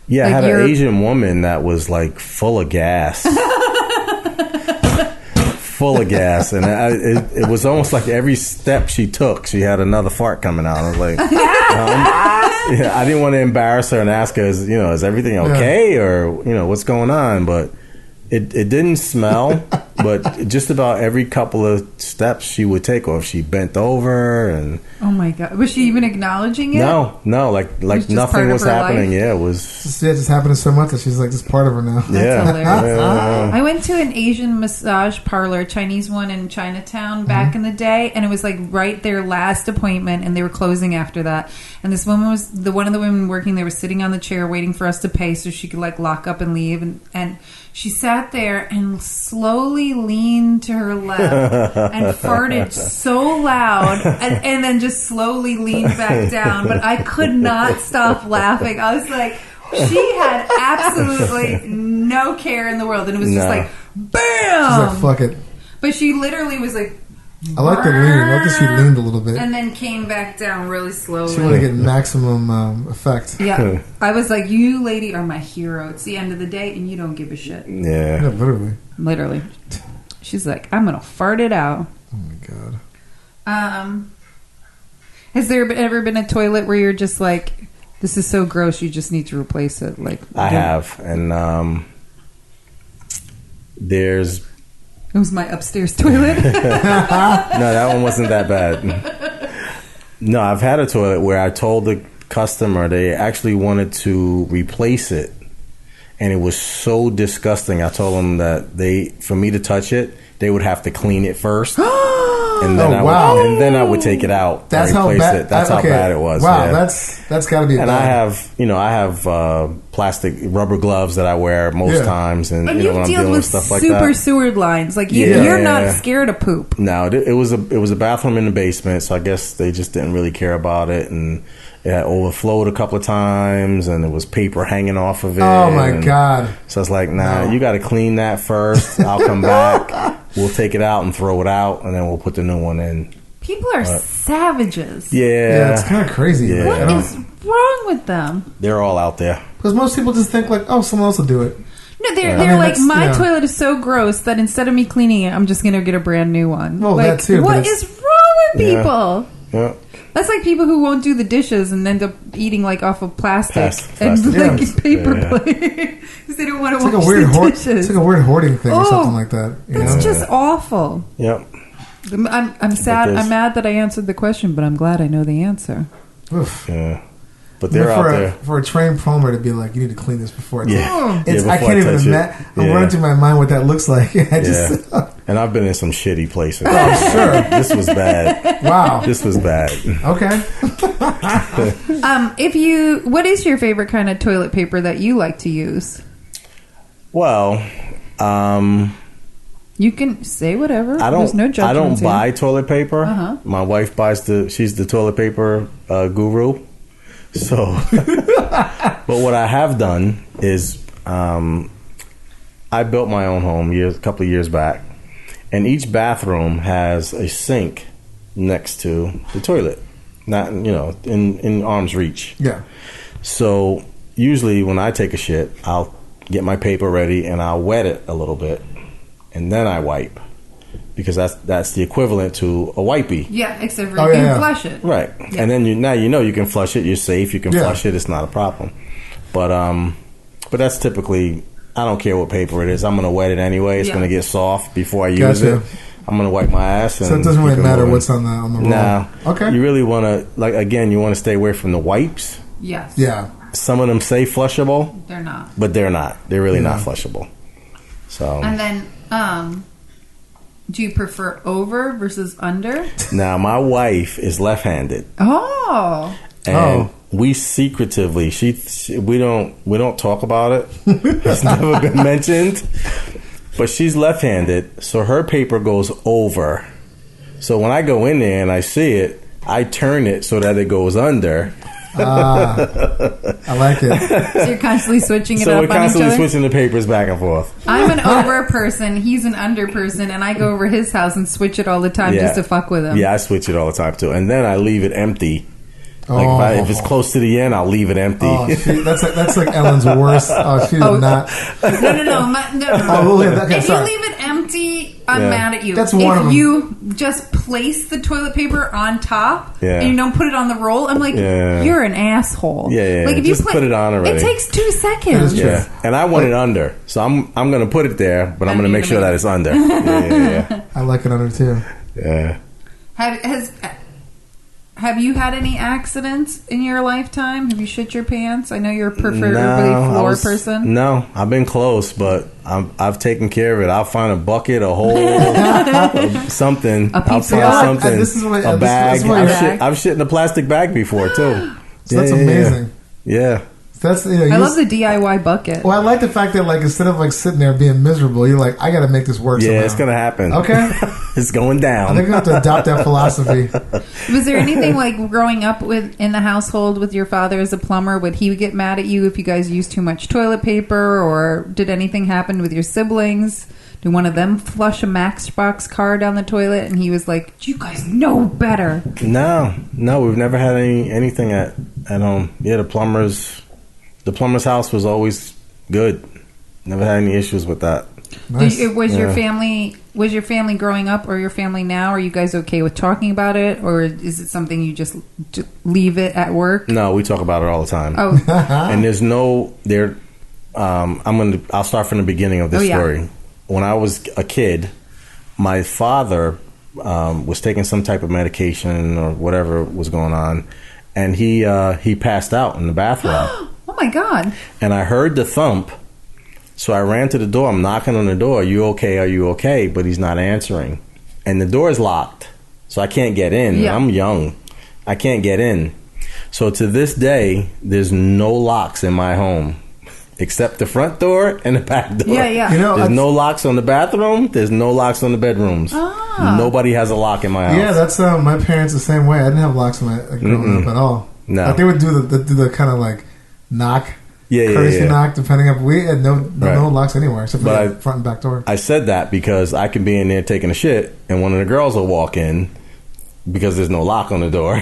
Yeah, Like I had an you're- Asian woman that was like full of gas. Full of gas. And it was almost like every step she took, she had another fart coming out. I was like, yeah, I didn't want to embarrass her and ask her, is everything okay? Or, what's going on? But it didn't smell. But just about every couple of steps she would take, or if she bent over and... Oh my God. Was she even acknowledging it? No, like was just nothing part of was her happening. life? Yeah, it was... Just happening so much that she's like just part of her now. Yeah. Hilarious. Yeah. I went to an Asian massage parlor, Chinese one in Chinatown back in the day, and it was like right their last appointment, and they were closing after that. And this woman was one of the women working there was sitting on the chair waiting for us to pay so she could like lock up and leave, and she sat there and slowly leaned to her left and farted so loud, and then just slowly leaned back down. But I could not stop laughing. I was like, she had absolutely no care in the world, and it was just No. like, She's bam! like, fuck it. But she literally was like, I like the lean. I like that she leaned a little bit. and then came back down really slowly. She wanted to get maximum effect. Yeah, I was like, you lady are my hero. It's the end of the day, and you don't give a shit. Yeah, Yeah. literally. Literally. She's like, I'm gonna fart it out. Oh my god. Has there ever been a toilet where you're just like, this is so gross, you just need to replace it? Like, I have. And there's... It was my upstairs toilet. No, that one wasn't that bad. No, I've had a toilet where I told the customer they actually wanted to replace it, and it was so disgusting. I told them that for me to touch it, they would have to clean it first. and then and then I would take it out. That's and how replace bad. it. That's how bad it was. Wow, yeah. that's got to be. And bad. I have plastic rubber gloves that I wear most times, and And when I'm you've dealing dealt with with stuff like super that. sewered lines. Like Yeah. you're not scared of poop. No, it was a bathroom in the basement, so I guess they just didn't really care about it, and it had overflowed a couple of times, and there was paper hanging off of it. Oh my God! So it's like, nah, you got to clean that first. I'll come back. We'll take it out and throw it out, and then we'll put the new one in. People are savages. Yeah, It's kind of crazy. Yeah. What is wrong with them? they're all out there. Because most people just think like, oh, someone else will do it. No, they're I mean, like, that's, my yeah. toilet is so gross that instead of me cleaning it, I'm just going to get a brand new one. Well, like, that too, but what it's- is wrong with Yeah. people? Yeah. That's like people who won't do the dishes and end up eating like off of plastic and Plastic. like Yeah. paper Yeah. plate because they don't want to It's wash like a weird the dishes. It's like a weird hoarding thing or Oh, something like that. You That's know? just awful. Yep. I'm sad. there's- I'm mad that I answered the question, but I'm glad I know the answer. Oof. Yeah. But they're out there. For a trained plumber to be like, you need to clean this before. It's Yeah. It's, Yeah, I before can't even touch it. imagine. I'm Yeah. running through my mind what that looks like. I just, Yeah. And I've been in some shitty places. Oh, sure. This was bad. Wow. This was bad. Okay. What is your favorite kind of toilet paper that you like to use? Well, You can say whatever. There's no judgment. I don't buy toilet paper. Uh-huh. My wife buys she's the toilet paper guru. So, but what I have done is I built my own home a couple of years back, and each bathroom has a sink next to the toilet, not in arm's reach. Yeah. So usually when I take a shit, I'll get my paper ready and I'll wet it a little bit, and then I wipe, because that's the equivalent to a wipey. Yeah, except for Oh, you yeah, can yeah. flush it. Right. Yeah. And then you can flush it. You're safe. You can Yeah. flush it. It's not a problem. But that's typically, I don't care what paper it is. I'm going to wet it anyway. It's Yeah. going to get soft before I use Gotcha. it. I'm going to wipe my ass. And So it doesn't really keep matter moving. what's on the roll. No. Okay. You really want to, you want to stay away from the wipes. Yes. Yeah. Some of them say flushable, They're not. but they're not. They're really not Yeah. flushable. So And then, do you prefer over versus under? now my wife is left-handed. Oh. And we secretively, we don't talk about it. It's never been mentioned. But she's left-handed, so her paper goes over. So when I go in there and I see it, I turn it so that it goes under. I like it. So you're constantly switching it So up we're on each constantly other? switching the papers back and forth. I'm an over person. He's an under person. And I go over his house and switch it all the time just to fuck with him. Yeah, I switch it all the time too, and then I leave it empty. Like if it's close to the end, I'll leave it empty. Oh, that's like Ellen's worst. Oh, she did not. No. Okay, If sorry. you leave it empty, I'm Yeah. mad at you. That's one of If them. you just place the toilet paper on top Yeah. and you don't put it on the roll, I'm like, Yeah. you're an asshole. Yeah. Like if Just you put it on already. It takes 2 That seconds. is true. Yeah, and I want it under, so I'm going to put it there, but I'm going to Under make sure the that it's under. Yeah. I like it under too. Yeah. Have you had any accidents in your lifetime? Have you shit your pants? I know you're a preferably No, floor person. No, I've been close, but I've taken care of it. I'll find a bucket, a hole, something. A I'll pizza find box? something. This is what- a this bag. is what you're- I've shit in a plastic bag before too. So that's amazing. Yeah. That's I love the DIY bucket. Well, I like the fact that like instead of like sitting there being miserable, you're like, I got to make this work. Yeah, somehow. it's gonna happen. Okay. It's going I down. think I have to adopt that philosophy. Was there anything like growing up in the household with your father as a plumber? Would he get mad at you if you guys used too much toilet paper, or did anything happen with your siblings? Did one of them flush a Matchbox car down the toilet and he was like, "You guys know better"? No, we've never had anything at home. Yeah, the plumber's house was always good. Never had any issues with that. Nice. Was your family growing up, or your family now? Are you guys okay with talking about it, or is it something you just leave it at work? No, we talk about it all the time. Oh, And there's no there. I'll start from the beginning of this story. When I was a kid, my father was taking some type of medication or whatever was going on, and he passed out in the bathroom. oh my God! And I heard the thump, so I ran to the door. I'm knocking on the door. Are you okay? Are you okay? But he's not answering, and the door is locked. So I can't get in. Yeah. I'm young. I can't get in. So to this day, there's no locks in my home except the front door and the back door. Yeah. You know, There's no locks on the bathroom. There's no locks on the bedrooms. Nobody has a lock in my house. Yeah, that's my parents the same way. I didn't have locks when growing up at all. No. Like they would do the kind of like knock, Yeah, courtesy yeah. knock, depending on. We had no Right. locks anywhere except for But the front and back door. I said that because I can be in there taking a shit, and one of the girls will walk in because there's no lock on the door.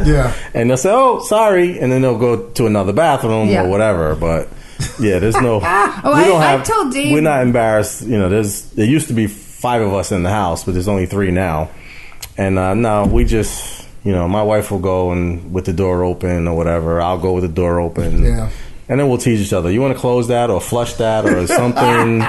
Yeah. And they'll say, "Oh, sorry," and then they'll go to another bathroom Yeah. or whatever. But yeah, there's no. I told Dave. We're not embarrassed. You know, there used to be 5 of us in the house, but there's only 3 now. And no, we just, my wife will go and with the door open or whatever. I'll go with the door open. Yeah. And then we'll tease each other. You want to close that or flush that or something?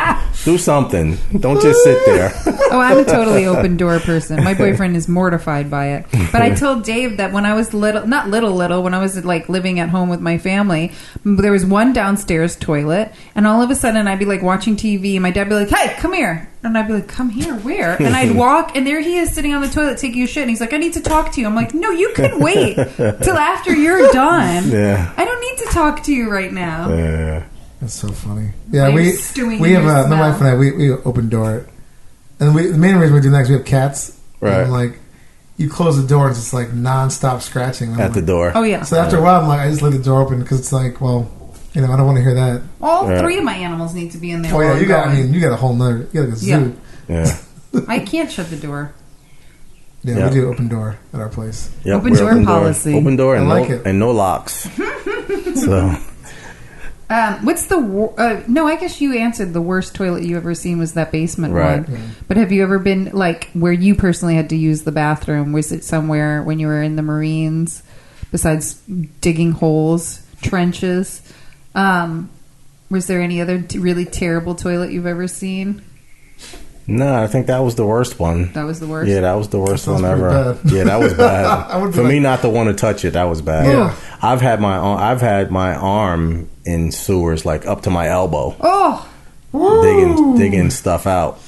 Do something. Don't just sit there. Oh, I'm a totally open door person. My boyfriend is mortified by it. But I told Dave that when I was not little, when I was like living at home with my family, there was one downstairs toilet, and all of a sudden I'd be like watching TV, and my dad would be like, "Hey, come here." And I'd be like, "Come here, where?" And I'd walk, and there he is sitting on the toilet taking a shit, and he's like, "I need to talk to you." I'm like, "No, you can wait till after you're done. Yeah. I don't need to talk to you right now." Yeah. That's so funny. Yeah, Like stewing we in have your my wife and smell. I we open door, and the main reason we do that is we have cats. Right. And like you close the door, and it's just like nonstop scratching I'm At the like- door. Oh yeah. So after a while, I'm like, I just leave the door open because it's like, well, I don't want to hear that. All Yeah. 3 of my animals need to be in there. Oh while yeah, I'm you got. I going. mean, you got a whole nother. You got like a zoo. Yeah. Yeah. I can't shut the door. Yeah, Yeah. we do open door at our place. Yep, Open we're door policy. Open door and, I like no, it. and no locks. So What's the no? I guess you answered the worst toilet you ever seen was that basement Right. one. But have you ever been like where you personally had to use the bathroom? Was it somewhere when you were in the Marines, besides digging holes, trenches? Was there any other really terrible toilet you've ever seen? no, I think that was the worst one. That was the worst. Yeah, that was the worst That one sounds ever. pretty bad. Yeah, that was I bad. would be For me like- not to want to touch it, that was bad. Yeah. I've had my arm in sewers like up to my elbow, Oh, digging stuff out.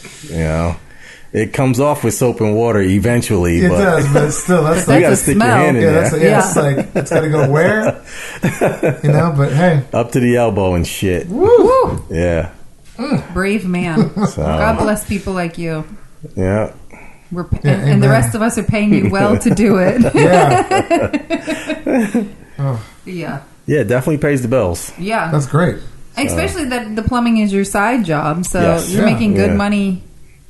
It comes off with soap and water eventually, It but does, but still, that's you like, got to a stick smell. your hand in yeah, there. that's like it's got to go where, But hey, Up to the elbow and shit. woo! Yeah. Brave man. So, God bless people like you. yeah. We're Yeah, and the amen. rest of us are paying you well to do it. yeah, Yeah. Yeah, it definitely pays the bills. Yeah. that's great. Especially that the plumbing is your side job, so Yes. you're Yeah. making good Yeah. money.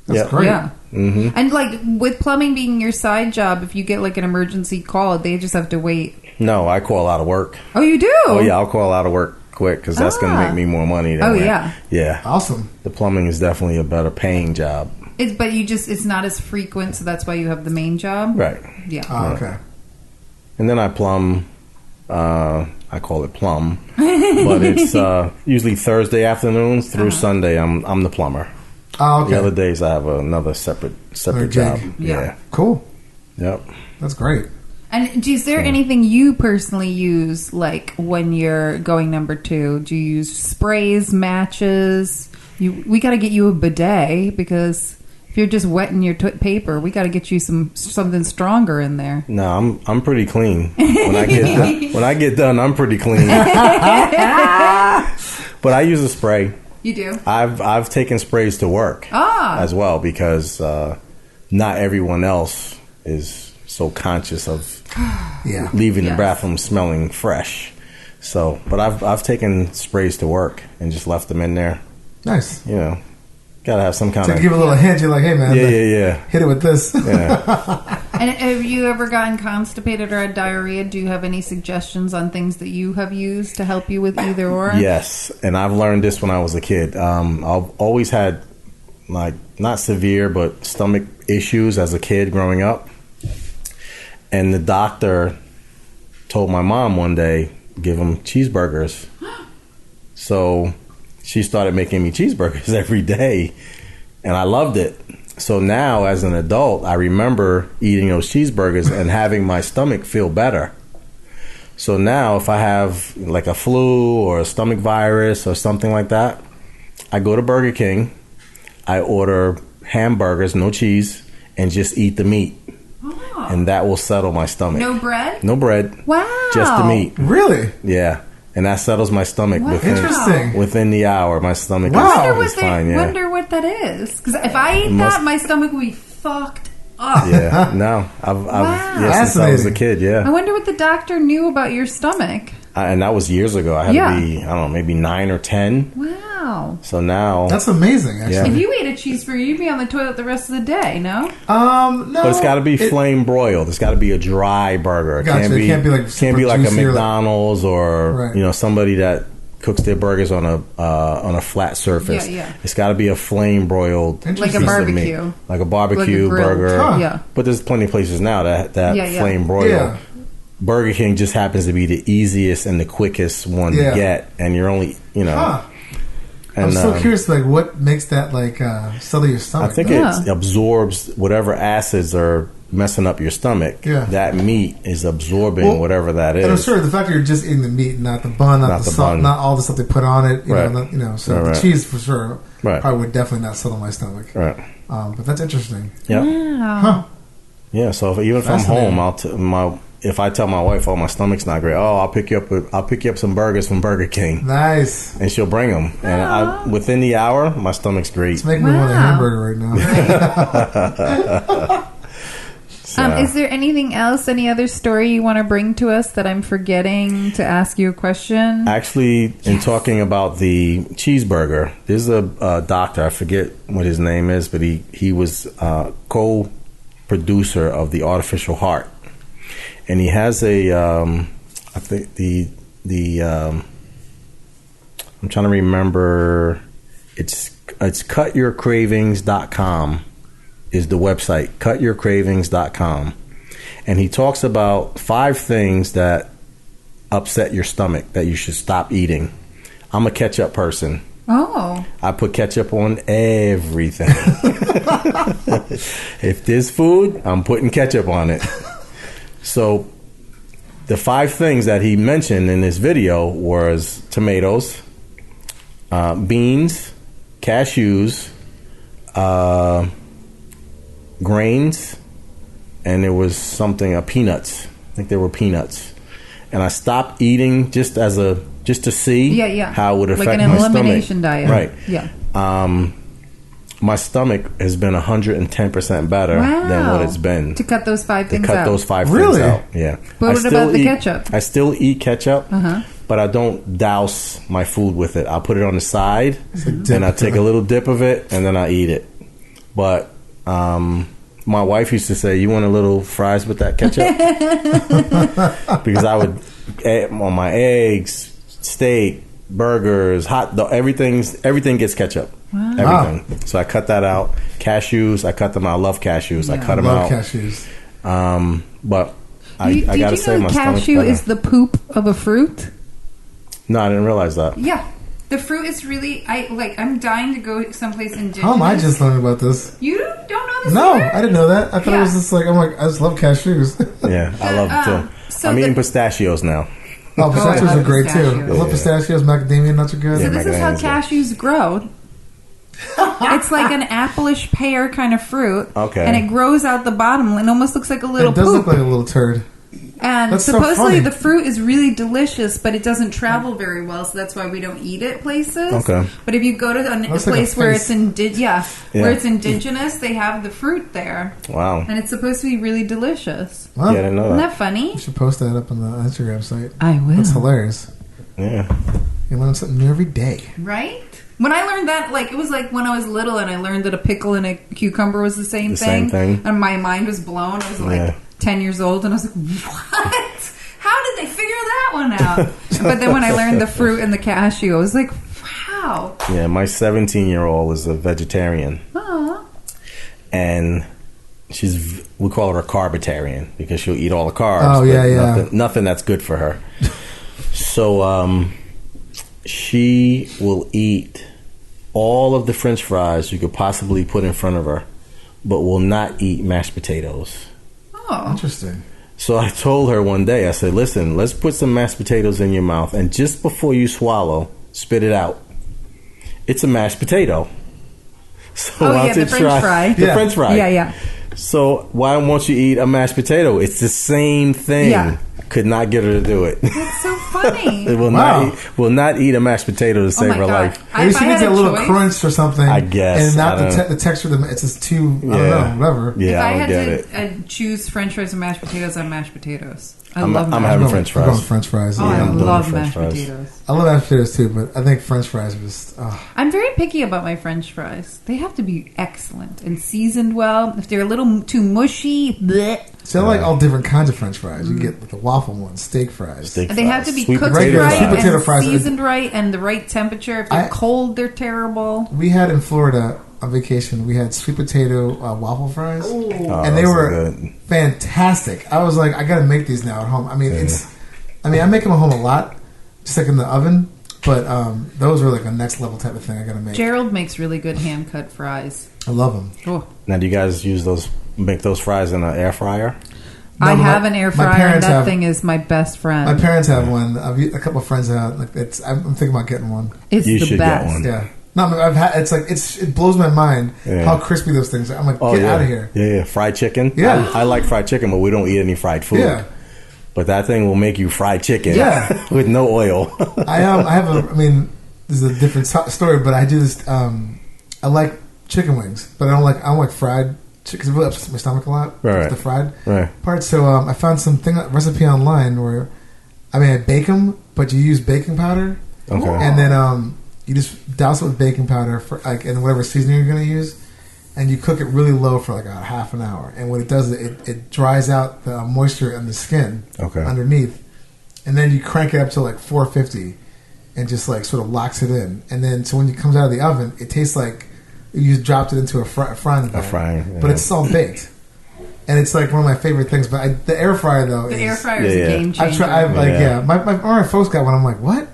That's Yep. great. Yeah. Mm-hmm. And like with plumbing being your side job, if you get like an emergency call, they just have to wait. No, I call out of work. Oh, you do? Oh, yeah, I'll call out of work quick because that's going to Ah. make me more money. Than Oh, when- yeah. Yeah. Awesome. The plumbing is definitely a better paying job. But it's not as frequent, so that's why you have the main job. Right. Yeah. Oh, okay. And then I plumb. I call it plumb, but it's usually Thursday afternoons through Sunday. I'm the plumber. Oh, okay. The other days I have another separate Another job. gig. Yeah. Cool. Yep. That's great. And is there anything you personally use, like when you're going number 2? Do you use sprays, matches? We got to get you a bidet because if you're just wetting your paper, we got to get you something stronger in there. No, I'm pretty clean. When I get done, I'm pretty clean. But I use a spray. You do? I've taken sprays to work as well because not everyone else is so conscious of Yeah. leaving Yes. the bathroom smelling fresh. So, but I've taken sprays to work and just left them in there. Nice. You know, gotta have some kind To of give a little hint, you're like, hey man, yeah. hit it with this. Yeah. And have you ever gotten constipated or had diarrhea? Do you have any suggestions on things that you have used to help you with either or? Yes, and I've learned this when I was a kid. I've always had like not severe but stomach issues as a kid growing up, and the doctor told my mom one day, give him cheeseburgers. So she started making me cheeseburgers every day, and I loved it. So now, as an adult, I remember eating those cheeseburgers and having my stomach feel better. So now, if I have like a flu or a stomach virus or something like that, I go to Burger King, I order hamburgers, no cheese, and just eat the meat. Oh my and that will settle my stomach. No bread? No bread. Wow. Just the meat. Really? Yeah. And that settles my stomach Interesting. within the hour. My stomach is fine. Yeah. Wonder what that is. Because if I ate that, my stomach would be fucked up. Yeah. No. I've since I was a kid. Yeah. I wonder what the doctor knew about your stomach. And that was years ago. I had to be, I don't know, maybe 9 or 10. Wow. So now... That's amazing, actually. Yeah. If you ate a cheeseburger, you'd be on the toilet the rest of the day, no? No. But it's got to be flame broiled. It's got to be a dry burger. It Gotcha. can't be like a McDonald's or somebody that cooks their burgers on a flat surface. Yeah. It's got to be a flame broiled, like a barbecue, like a barbecue like a burger. Huh. Yeah. But there's plenty of places now that flame broil. Yeah. Burger King just happens to be the easiest and the quickest one to get, and you're only Huh. And, I'm so curious, like, what makes that settle your stomach? I think it absorbs whatever acids are messing up your stomach. Yeah. That meat is absorbing whatever that is. And I'm sure the fact that you're just eating the meat, not the bun, not the salt, not all the stuff they put on it. So the cheese for sure probably would definitely not settle my stomach. Right. But that's interesting. Yeah. Wow. Huh. Yeah. So if I'm home, if I tell my wife, "Oh, my stomach's not great," I'll pick you up some burgers from Burger King. Nice. And she'll bring them, and within the hour, my stomach's great. It's making me want a hamburger right now. Is there anything else, any other story you want to bring to us that I'm forgetting to ask you a question? Actually, in talking about the cheeseburger, there's a doctor, I forget what his name is, but he was co-producer of The Artificial Heart. And he has I think I'm trying to remember, it's cutyourcravings.com is the website, cutyourcravings.com. And he talks about 5 things that upset your stomach that you should stop eating. I'm a ketchup person. Oh. I put ketchup on everything. If there's food, I'm putting ketchup on it. So the 5 things that he mentioned in this video was tomatoes, beans, cashews, grains, and there was peanuts. I think there were peanuts. And I stopped eating just to see how it would affect my stomach. Like an elimination diet. Right. Yeah. My stomach has been 110% better than what it's been. To cut those 5 things out. To cut those 5 really? things out, yeah. But what about the ketchup? I still eat ketchup, but I don't douse my food with it. I put it on the side, and I take a little dip of it, and then I eat it. But my wife used to say, "You want a little fries with that ketchup?" Because I would add on my eggs, steak, burgers, hot dog, everything gets ketchup. Wow. Everything. So I cut that out. Cashews, I cut them out. I love cashews. I cut them out. Cashews. But I gotta say, my stomach's cashew better. is the poop of a fruit? No, I didn't realize that. Yeah. The fruit is really, I'm dying to go someplace indigenous. How am I just learning about this? You don't know this No, either? I didn't know that. I thought it was just I just love cashews. Yeah, I love it too. I'm eating pistachios now. Oh, pistachios are great pistachios. too. I love pistachios. Macadamia nuts are good. So this is how cashews grow. It's like an apple-ish pear kind of fruit. Okay. And it grows out the bottom and almost looks like a little It does poop. look like a little turd. And That's so supposedly funny. the fruit is really delicious, but it doesn't travel very well, so that's why we don't eat it places. Okay. But if you go to a Looks place like a where face. where it's indigenous, they have the fruit there. Wow. And it's supposed to be really delicious. Well, Yeah, I didn't know Isn't that. that funny? you should post that up on the Instagram site. I will. That's hilarious. Yeah. You learn something new every day. Right? When I learned that, it was like when I was little and I learned that a pickle and a cucumber was the same thing. And my mind was blown. I was 10 years old and I was like, what? How did they figure that one out? But then when I learned the fruit and the cashew, I was like, wow. Yeah, my 17-year-old is a vegetarian. Aww. And we call her a carbitarian because she'll eat all the carbs. Oh, yeah. Nothing that's good for her. So she will eat all of the French fries you could possibly put in front of her, but will not eat mashed potatoes. Oh. Interesting. So I told her one day, I said, listen, let's put some mashed potatoes in your mouth, and just before you swallow, spit it out. It's a mashed potato. So Oh, yeah, the French fry. The French fry. Yeah. So why won't you eat a mashed potato? It's the same thing. Yeah. Could not get her to do it. That's so funny. It will not eat a mashed potato to save her life. Maybe she needs a little crunch or something. I guess. And not the texture of it's just too, I don't know, whatever. Yeah, if I don't get had to choose French fries and mashed potatoes, I'm mashed potatoes. I'm love having mashed French I'm fries. going French fries. Oh, Yeah. I love French mashed fries. potatoes. I love mashed potatoes too, but I think French fries are just. I'm very picky about my French fries. They have to be excellent and seasoned well. If they're a little too mushy, bleh. See, I like all different kinds of French fries. You get the waffle ones, steak fries. And they have to be Sweet cooked potato right Sweet potato and fries. seasoned right and the right temperature. If they're cold, they're terrible. We had in Florida on vacation. We had sweet potato waffle fries, Oh, and they were good. fantastic. I was like, I got to make these now at home. I mean, I make them at home a lot, just like in the oven. But those were like a next level type of thing I got to make. Gerald makes really good hand cut fries. I love them. Oh. Now, do you guys make those fries in an air fryer? I have an air fryer, and that thing is my best friend. My parents have one. A couple of friends have. Like I'm thinking about getting one. It's You the should best. get one. Yeah. No, I've had. It blows my mind how crispy those things are. I'm like, get out of here. Yeah, fried chicken. Yeah. I like fried chicken, but we don't eat any fried food. Yeah. But that thing will make you fried chicken. Yeah. With no oil. I have a. I mean, this is a different story, but I do this. I like chicken wings, but I don't like fried chicken because it really upsets my stomach a lot. Right. The fried Right. part. So I found recipe online where, I bake them, but you use baking powder. Okay. And then you just douse it with baking powder for and whatever seasoning you're going to use, and you cook it really low for like about half an hour. And what it does is it dries out the moisture in the skin underneath, and then you crank it up to like 450, and just like sort of locks it in. And then so when it comes out of the oven, it tastes like you just dropped it into a frying pan. But it's all baked. And it's like one of my favorite things. But the air fryer though, air fryer is a game changer. My folks got one. I'm like, what?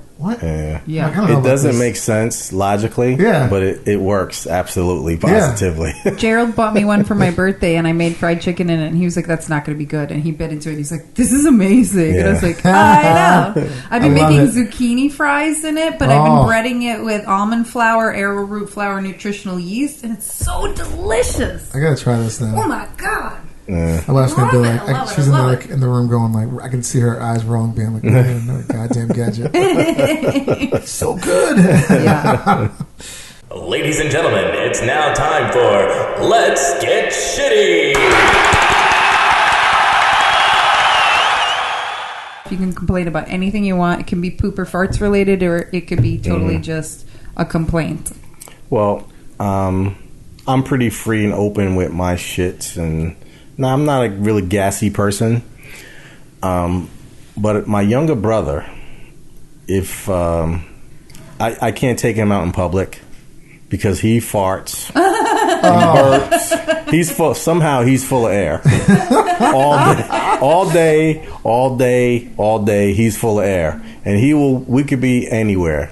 Yeah. Yeah. Like, I don't know It doesn't about this. make sense logically. Yeah. But it works absolutely positively. Gerald bought me one for my birthday, and I made fried chicken in it, and he was like, that's not going to be good. And he bit into it. He's like, this is amazing. And I was like, I know. I've been making zucchini fries in it, but I've been breading it with almond flour, arrowroot flour, nutritional yeast, and it's so delicious. I gotta try this now. Oh, my God. My wife's gonna be like, I love it, she's I love in the room going like, I can see her eyes rolling, being like, man, no goddamn gadget. It's so good. Yeah. Ladies and gentlemen, it's now time for Let's Get Shitty. You can complain about anything you want. It can be poop or farts related, or it could be totally just a complaint. Well, I'm pretty free and open with my shit, and now I'm not a really gassy person. But my younger brother, if I can't take him out in public because he farts, he burps. He's full. Somehow he's full of air all day. He's full of air, and we could be anywhere.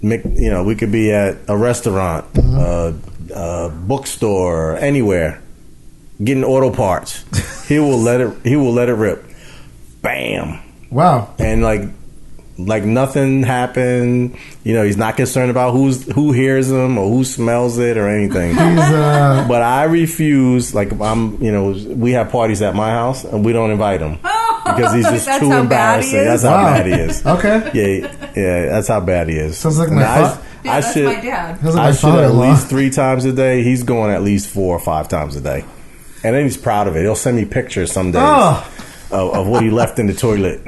We could be at a restaurant, bookstore, anywhere, getting auto parts. He will let it rip. Bam. Wow. And like nothing happened. He's not concerned about who hears him or who smells it or anything. But I refuse. We have parties at my house and we don't invite him because he's just too embarrassing. That's how bad he is. Okay. Yeah, that's how bad he is. Sounds like my father. That's my dad. I should at least 3 times a day. He's going at least 4 or 5 times a day, and then he's proud of it. He'll send me pictures some days of what he left in the toilet.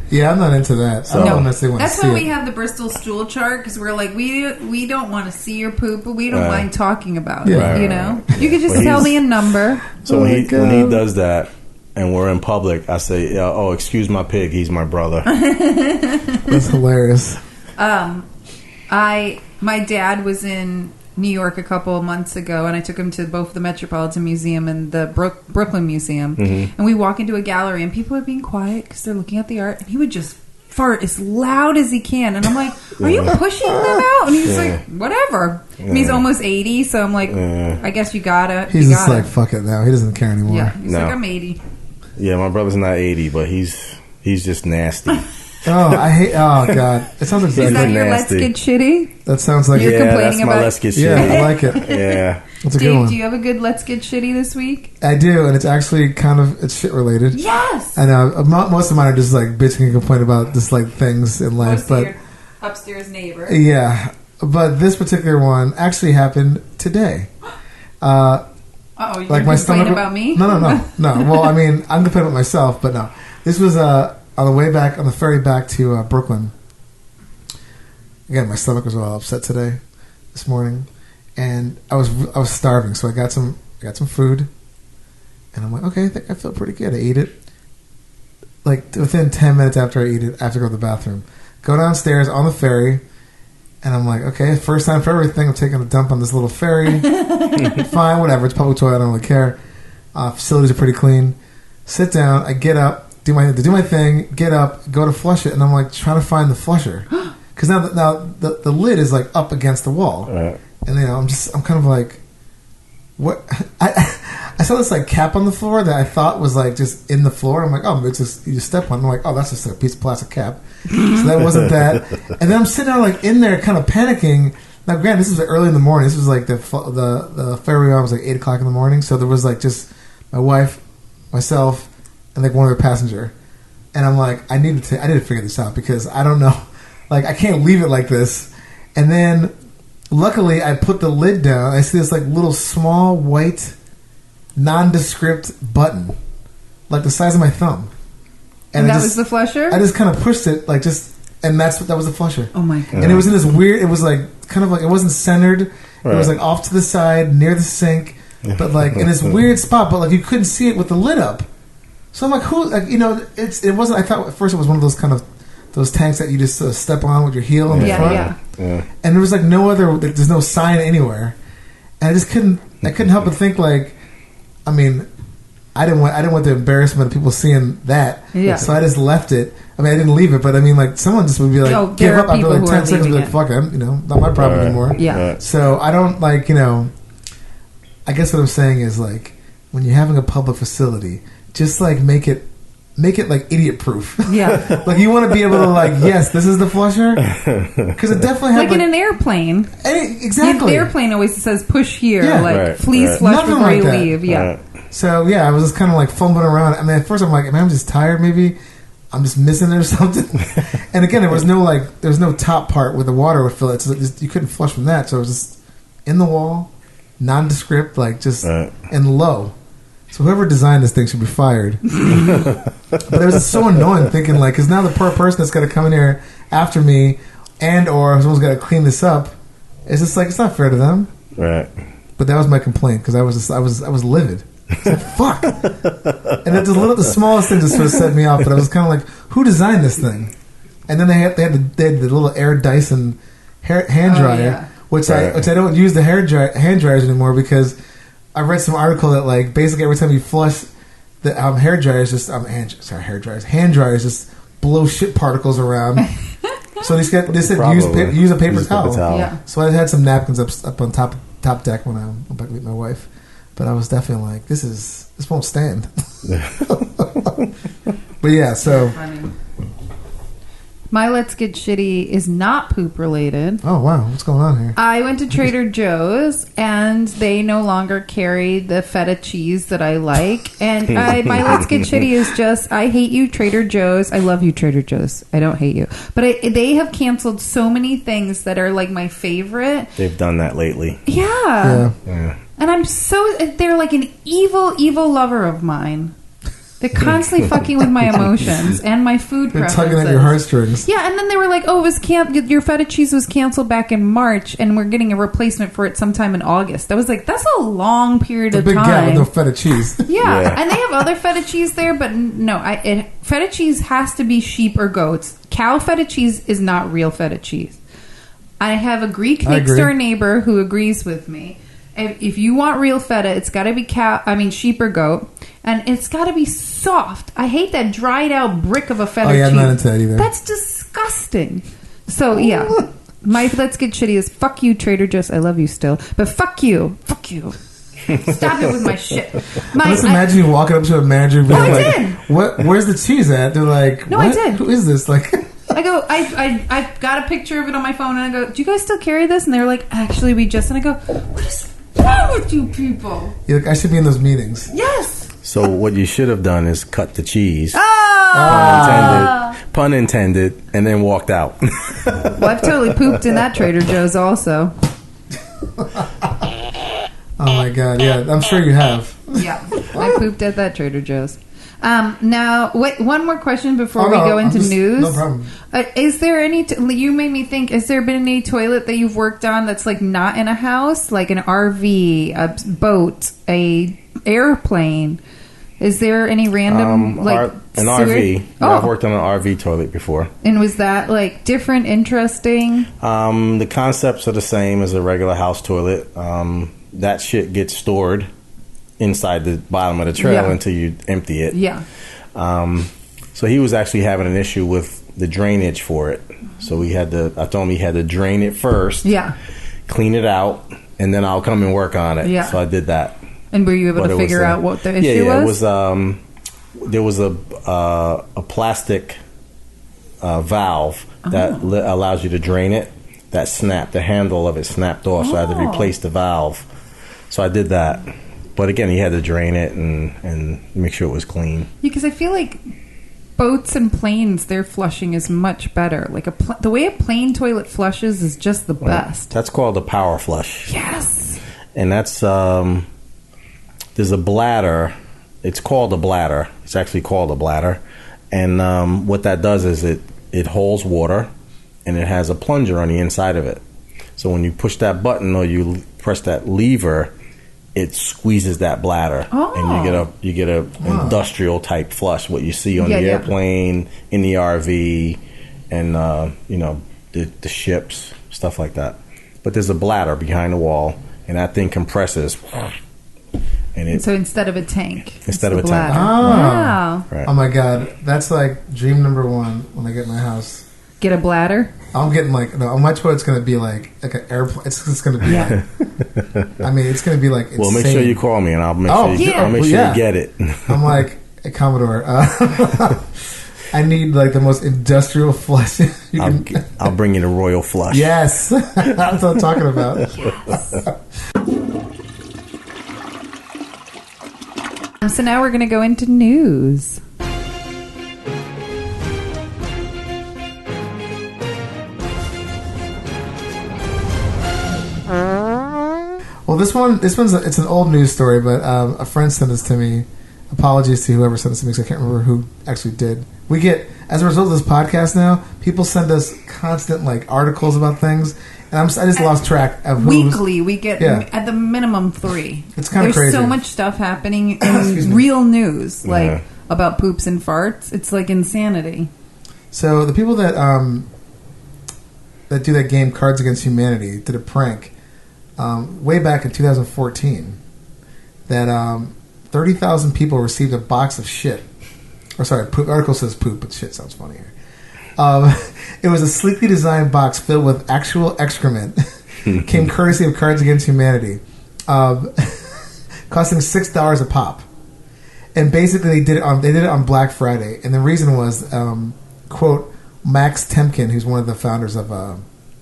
Yeah, I'm not into that. I don't necessarily want to That's see when it. we have the Bristol stool chart, because we're like, we don't want to see your poop, but we don't mind talking about it. Right, You could just tell me a number. So when he does that, and we're in public, I say, "Oh, excuse my pig. He's my brother." That's hilarious. My dad was in New York a couple of months ago, and I took him to both the Metropolitan Museum and the Brooklyn Museum. Mm-hmm. And we walk into a gallery, and people are being quiet because they're looking at the art, and he would just fart as loud as he can. And I'm like, are you pushing them out? And he's like, whatever. And he's almost 80, so I'm like, I guess you gotta. He's just like, fuck it now. He doesn't care anymore. Yeah, he's like, I'm 80. Yeah, my brother's not 80, but he's just nasty. I hate. Oh God, it sounds like Is that bacon. your Let's nasty. Get Shitty? That sounds like You're Yeah, complaining that's my about- let's get Yeah, shitty. I like it. Yeah. That's a good Dave, one. do you have a good Let's Get Shitty this week? I do, and it's actually kind of it's shit related. Yes! I know most of mine are just like bitching and complaining about just like things in life, but upstairs neighbor. yeah. But this particular one actually happened today. Oh, you're Like my stomach. about me? No. Well, I mean, I'm complaining about myself, but no. This was on the way back on the ferry back to Brooklyn. Again, my stomach was all upset today, this morning, and I was starving, so I got some food, and I'm like, okay, I think I feel pretty good. I eat it. Like within 10 minutes after I eat it, I have to go to the bathroom. Go downstairs on the ferry, and I'm like, okay, first time for everything. I'm taking a dump on this little ferry. Fine, whatever. It's public toilet. I don't really care. Facilities are pretty clean. Sit down. I get up, do my thing. Get up, go to flush it, and I'm like trying to find the flusher because now the lid is like up against the wall, Right. and I'm kind of like, what? I saw this like cap on the floor that I thought was like just in the floor. I'm like, oh, it's just you just step on it. I'm like, oh, that's just a piece of plastic cap. So that wasn't that. And then I'm sitting there like in there, kind of panicking. Now, granted, this was early in the morning. This was like the ferry on was like 8 o'clock in the morning. So there was like just my wife, myself, and like one other passenger. And I'm like, I need to figure this out because I don't know. Like, I can't leave it like this. And then, luckily, I put the lid down. I see this like little small white, nondescript button, like the size of my thumb. And that was the flusher? I just kind of pushed it, like and that was the flusher. Oh my God. And it was in this weird. It was like kind of like it wasn't centered. Right. It was like off to the side near the sink, but like in this weird spot. But like you couldn't see it with the lid up. So I'm like, who? Like it wasn't. I thought at first it was one of those kind of those tanks that you just step on with your heel in the front. Yeah. And there was like no other. There's no sign anywhere, and I just couldn't. I couldn't help but think like, I mean, I didn't want the embarrassment of people seeing that. Yeah. So I just left it. I mean, I didn't leave it, but I mean, like someone just would be like, Oh, give there are up after people like who 10 are seconds. Be leaving like, fuck it, not my problem anymore. Yeah. Right. So I don't like, I guess what I'm saying is like when you're having a public facility, just like make it like idiot proof. Yeah. Like you want to be able to like, yes, this is the flusher, because it definitely had Like in an airplane. exactly. The airplane always says push here, Yeah. like Right, please right. flush Nothing before like you that. leave. Yeah. Right. So yeah, I was just kind of like fumbling around. I mean, at first I'm like, am I just tired? Maybe I'm just missing it or something. And again, there was no top part where the water would fill it, so you couldn't flush from that. So it was just in the wall, nondescript, like just Right. and low. So whoever designed this thing should be fired. But it was just so annoying thinking like, because now the poor person that's got to come in here after me, and or someone's got to clean this up. It's just like it's not fair to them. Right. But that was my complaint because I was livid. I was like, fuck. And the smallest thing just sort of set me off. But I was kind of like, who designed this thing? And then they had the little Air Dyson hand dryer, yeah. which I don't use the hand dryers anymore because I read some article that like basically every time you flush the hair dryers hand dryers just blow shit particles around. So they said use a paper towel. Yeah. So I had some napkins up on top deck when I went back to meet my wife. But I was definitely like, this won't stand. But yeah, so Funny. My Let's Get Shitty is not poop related. oh wow, what's going on here? I went to Trader Joe's and they no longer carry the feta cheese that I like. And my Let's Get Shitty is just, I hate you, Trader Joe's. I love you, Trader Joe's. I don't hate you. But They have canceled so many things that are like my favorite. They've done that lately. Yeah. Yeah. And they're like an evil, evil lover of mine. They're constantly fucking with my emotions and my food They're preferences. tugging at your heartstrings. Yeah, and then they were like, "Oh, your feta cheese was canceled back in March, and we're getting a replacement for it sometime in August." I was like, "That's a long period It's a of big time." gap with no feta cheese. Yeah, and they have other feta cheese there, but no, feta cheese has to be sheep or goats. Cow feta cheese is not real feta cheese. I have a Greek next door neighbor who agrees with me. If you want real feta, it's got to be sheep or goat, and it's got to be soft. I hate that dried out brick of a feta cheese. I'm not into that either. That's disgusting. So yeah, my Let's Get Shitty is fuck you, Trader Joe's. I love you still, but fuck you. Stop it with my shit. Let's imagine you walking up to a manager and being I like, did. "What? Where's the cheese at?" They're like, No, what? I did. Who is this?" Like, I go, I got a picture of it on my phone, and I go, do you guys still carry this? And they're like, actually, we just. And I go, what is wrong with you people? You're like, I should be in those meetings. Yes. So what you should have done is cut the cheese. Pun intended, and then walked out. Well, I've totally pooped in that Trader Joe's also. Oh my god, yeah, I'm sure you have. Yeah, I pooped at that Trader Joe's. Now, wait, one more question before we go into news. No problem. Is there any? You made me think. Has there been any toilet that you've worked on that's like not in a house, like an RV, a boat, a airplane? Is there any random an RV? Oh. I've worked on an RV toilet before. And was that like different, interesting? The concepts are the same as a regular house toilet. That shit gets stored inside the bottom of the trailer until you empty it. Yeah. So he was actually having an issue with the drainage for it. So I told him he had to drain it first. Yeah. Clean it out, and then I'll come and work on it. Yeah. So I did that. And were you able to figure out what the issue was? Yeah, it was. There was a plastic valve that allows you to drain it. That snapped. The handle of it snapped off, so I had to replace the valve. So I did that. But again, he had to drain it and make sure it was clean. Yeah, because I feel like boats and planes, their flushing is much better. Like the way a plane toilet flushes is just the best. That's called a power flush. Yes. And that's there's a bladder. It's called a bladder. It's actually called a bladder. And what that does is it holds water, and it has a plunger on the inside of it. So when you push that button or you press that lever, it squeezes that bladder, and you get a industrial type flush. What you see on the airplane, in the RV, and the ships, stuff like that. But there's a bladder behind the wall, and that thing compresses. And so instead of a tank, instead of a tank. Wow! Right. Oh my god, that's like dream number one when I get my house. Get a bladder. I'm getting my toilet's going to be like an airplane. It's just going to be. Yeah. I mean, it's going to be like. Insane. Well, make sure you call me, and I'll make sure you get it. I'm like, hey, Commodore. I need like the most industrial flush. I'll bring you the royal flush. Yes, that's what I'm talking about. Yes. So now we're going to go into news. Well, it's an old news story, but a friend sent this to me. Apologies to whoever sent this to me because I can't remember who actually did. We get, as a result of this podcast now, people send us constant like articles about things, and I just lost track of who. Weekly, we get at the minimum 3. It's kind of crazy. There's so much stuff happening in real news, like about poops and farts. It's like insanity. So the people that do that game Cards Against Humanity did a prank way back in 2014 that 30,000 people received a box of shit. Or sorry, poop. Article says poop, but shit sounds funny here. It was a sleekly designed box filled with actual excrement. Came courtesy of Cards Against Humanity, costing $6 a pop. And basically, they did it on Black Friday. And the reason was, quote, Max Temkin, who's one of the founders of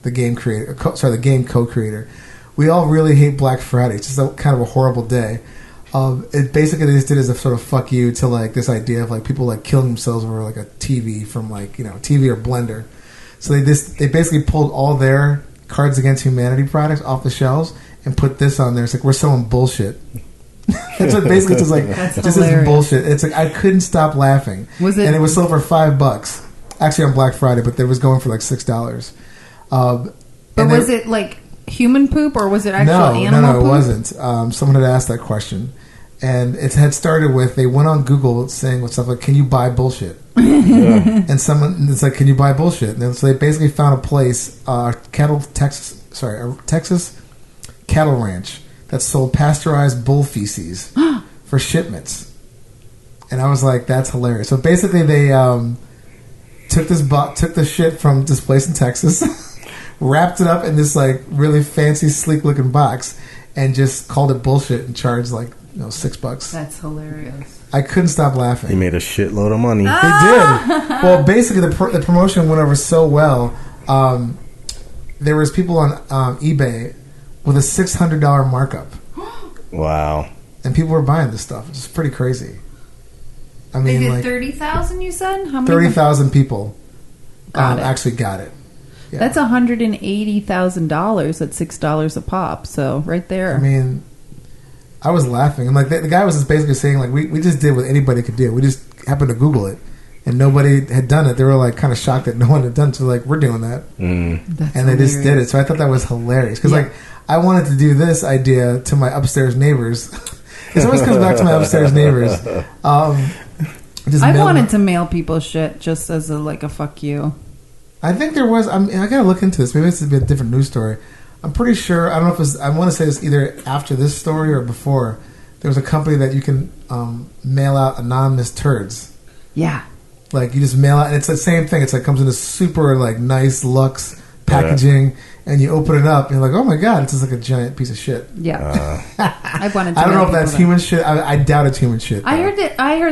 the game co-creator. We all really hate Black Friday. It's just kind of a horrible day. It basically they just did as a sort of fuck you to like this idea of like people like killing themselves over like a TV from like TV or Blender. So they basically pulled all their Cards Against Humanity products off the shelves and put this on there. It's like we're selling bullshit. That's what basically it's like. This is bullshit. It's like I couldn't stop laughing. And it was sold for $5 actually on Black Friday, but it was going for like $6. But was it like human poop or was it actual animal poop? No, it wasn't. Someone had asked that question. And it had started with, they went on Google saying stuff like, can you buy bullshit? And it's like, can you buy bullshit? And then, so they basically found a place, a Texas cattle ranch that sold pasteurized bull feces for shipments. And I was like, that's hilarious. So basically they took the shit from this place in Texas, wrapped it up in this like really fancy, sleek looking box, and just called it bullshit and charged like $6. That's hilarious. I couldn't stop laughing. He made a shitload of money. They did. Well, basically, the promotion went over so well. There was people on eBay with a $600 markup. Wow. And people were buying this stuff. It's pretty crazy. I mean, Is it like 30,000? You said how many? 30,000 people Got it. actually got it. Yeah. That's $180,000 at $6 a pop. So right there. I mean, I was laughing, and like the guy was just basically saying, like we just did what anybody could do. We just happened to Google it, and nobody had done it. They were like kind of shocked that no one had done it. So like, we're doing that, That's and they just did it. So I thought that was hilarious because like I wanted to do this idea to my upstairs neighbors. It always comes back to my upstairs neighbors. I wanted to mail people shit just as a fuck you. I think there was. I gotta look into this. Maybe this would be a different news story. I'm pretty sure. I don't know if it's. I want to say it's either after this story or before. There was a company that you can mail out anonymous turds. Yeah. Like you just mail out, and it's the same thing. It's like comes in a super like nice luxe packaging, and you open it up, and you're like, oh my god, it's just like a giant piece of shit. Yeah. I wanted to. I don't know if that's human shit. I doubt it's human shit. I heard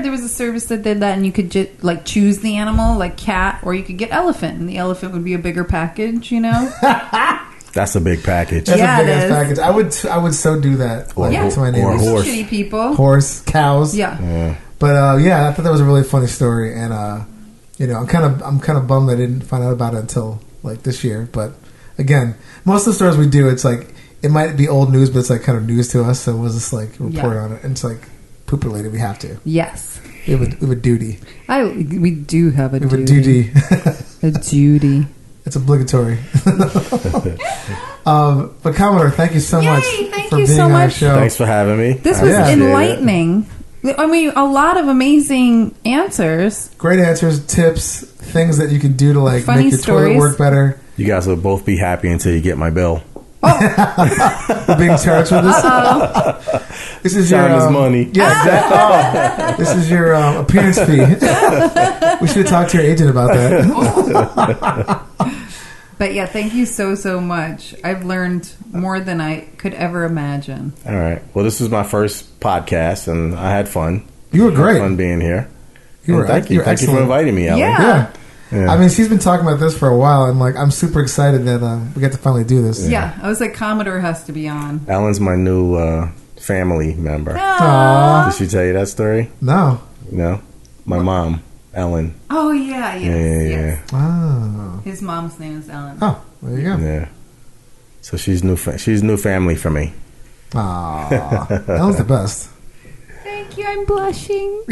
there was a service that did that, and you could just choose the animal, like cat, or you could get elephant, and the elephant would be a bigger package. That's a big package. That's Yeah, a big it ass is. package. I would so do that. Or- Yeah. to my or neighbors. horse. Shitty people. Horse, cows. Yeah. But I thought that was a really funny story, and I'm kind of bummed I didn't find out about it until like this year. But again, most of the stories we do, it's like it might be old news, but it's like kind of news to us. So we'll just like report on it, and it's like poop related. We have to. Yes. We have a duty. We do have a We have a duty. duty. A duty. It's obligatory. But Commodore, thank you so much Thank for you being so on our much. show. Thanks for having me. This I was appreciate it. enlightening. I mean, a lot of amazing answers. Great answers, tips, things that you can do to like Funny make your toilet stories. work better. You guys will both be happy until you get my bill. Being charged with this. This is Time your is money. Yeah, exactly. Oh, this is your appearance fee. We should have talked to your agent about that. But yeah, thank you so much. I've learned more than I could ever imagine. All right. Well, this was my first podcast, and I had fun. You were Had great. fun being here. You were. Thank you. You're Thank you for excellent. inviting me, Ellen. Yeah. Yeah. I mean, she's been talking about this for a while, and like, I'm super excited that we get to finally do this. Yeah, I was like, Commodore has to be on. Ellen's my new family member. Aww. Did she tell you that story? No. No. My mom, Ellen. Oh yeah, yes, yes. Oh. His mom's name is Ellen. Oh, there you go. Yeah. So she's new. She's new family for me. Aw. That was the best. Thank you. I'm blushing.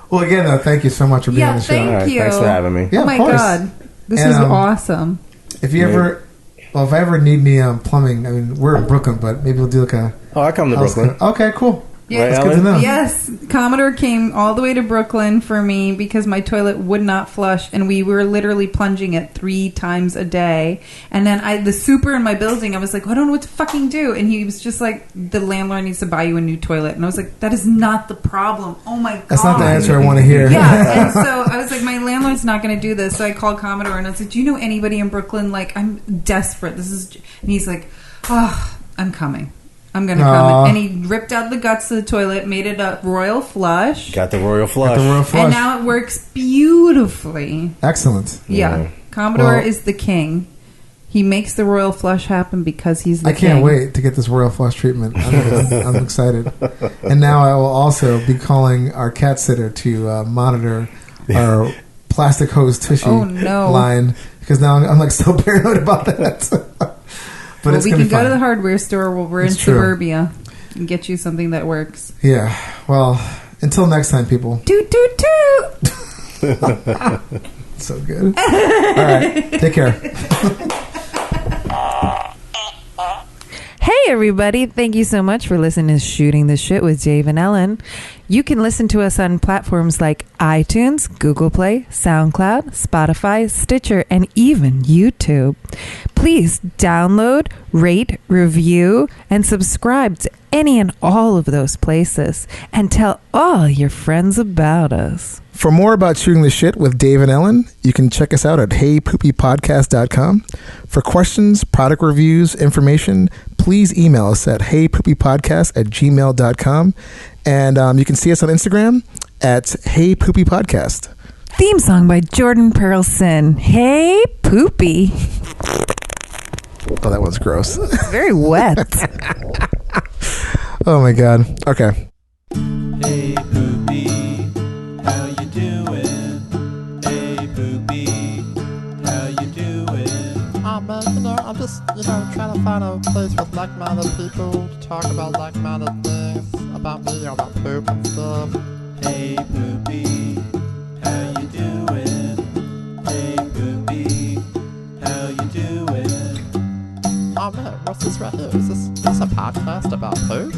Well, again, thank you so much for being on the show. thank All right. you. Thanks for having me. Yeah, Oh my of course. god, this And, is awesome. If you ever, if I ever need me plumbing, I mean, we're in Brooklyn, but maybe we'll do like a. Oh, I come to house Brooklyn. clean. Okay, cool. Yeah, That's good to know. Yes, Commodore came all the way to Brooklyn for me because my toilet would not flush, and we were literally plunging it 3 times a day. And then the super in my building, I was like, I don't know what to fucking do. And he was just like, the landlord needs to buy you a new toilet. And I was like, that is not the problem. Oh my god, That's not the answer I want to hear. Yeah, and so I was like, my landlord's not going to do this. So I called Commodore and I was like, do you know anybody in Brooklyn? Like, I'm desperate. This is, and he's like, oh, I'm coming. I'm going to come. And he ripped out the guts of the toilet, made it a royal flush. Got the royal flush. Got the royal flush. And now it works beautifully. Excellent. Yeah. Commodore Well- is the king. He makes the royal flush happen because he's the I king. can't wait to get this royal flush treatment. I'm excited. And now I will also be calling our cat sitter to monitor our plastic hose tissue line because now I'm like so paranoid about that. But Well, it's we gonna can be go fun. to the hardware store while we're It's in true. suburbia and get you something that works. Yeah. Well, until next time, people. Toot, toot, toot! So good. All right. Take care. Hey everybody, thank you so much for listening to Shooting the Shit with Dave and Ellen. You can listen to us on platforms like iTunes, Google Play, SoundCloud, Spotify, Stitcher, and even YouTube. Please download, rate, review, and subscribe to any and all of those places and tell all your friends about us. For more about Shooting the Shit with Dave and Ellen, you can check us out at heypoopypodcast.com. For questions, product reviews, information, please email us at heypoopypodcast@gmail.com. And you can see us on Instagram at heypoopypodcast. Theme song by Jordan Perlson. Hey, Poopy. Oh, that one's gross. Very wet. Oh, my God. Okay. Hey Poopy, how you doing? Hey Poopy, how you doing? Man, I'm just, trying to find a place with like-minded people to talk about like-minded things about me, about poop and stuff. Hey Poopy, how you doing? Hey Poopy, how you doing? Oh man, what's this right here? Is this a podcast about poop?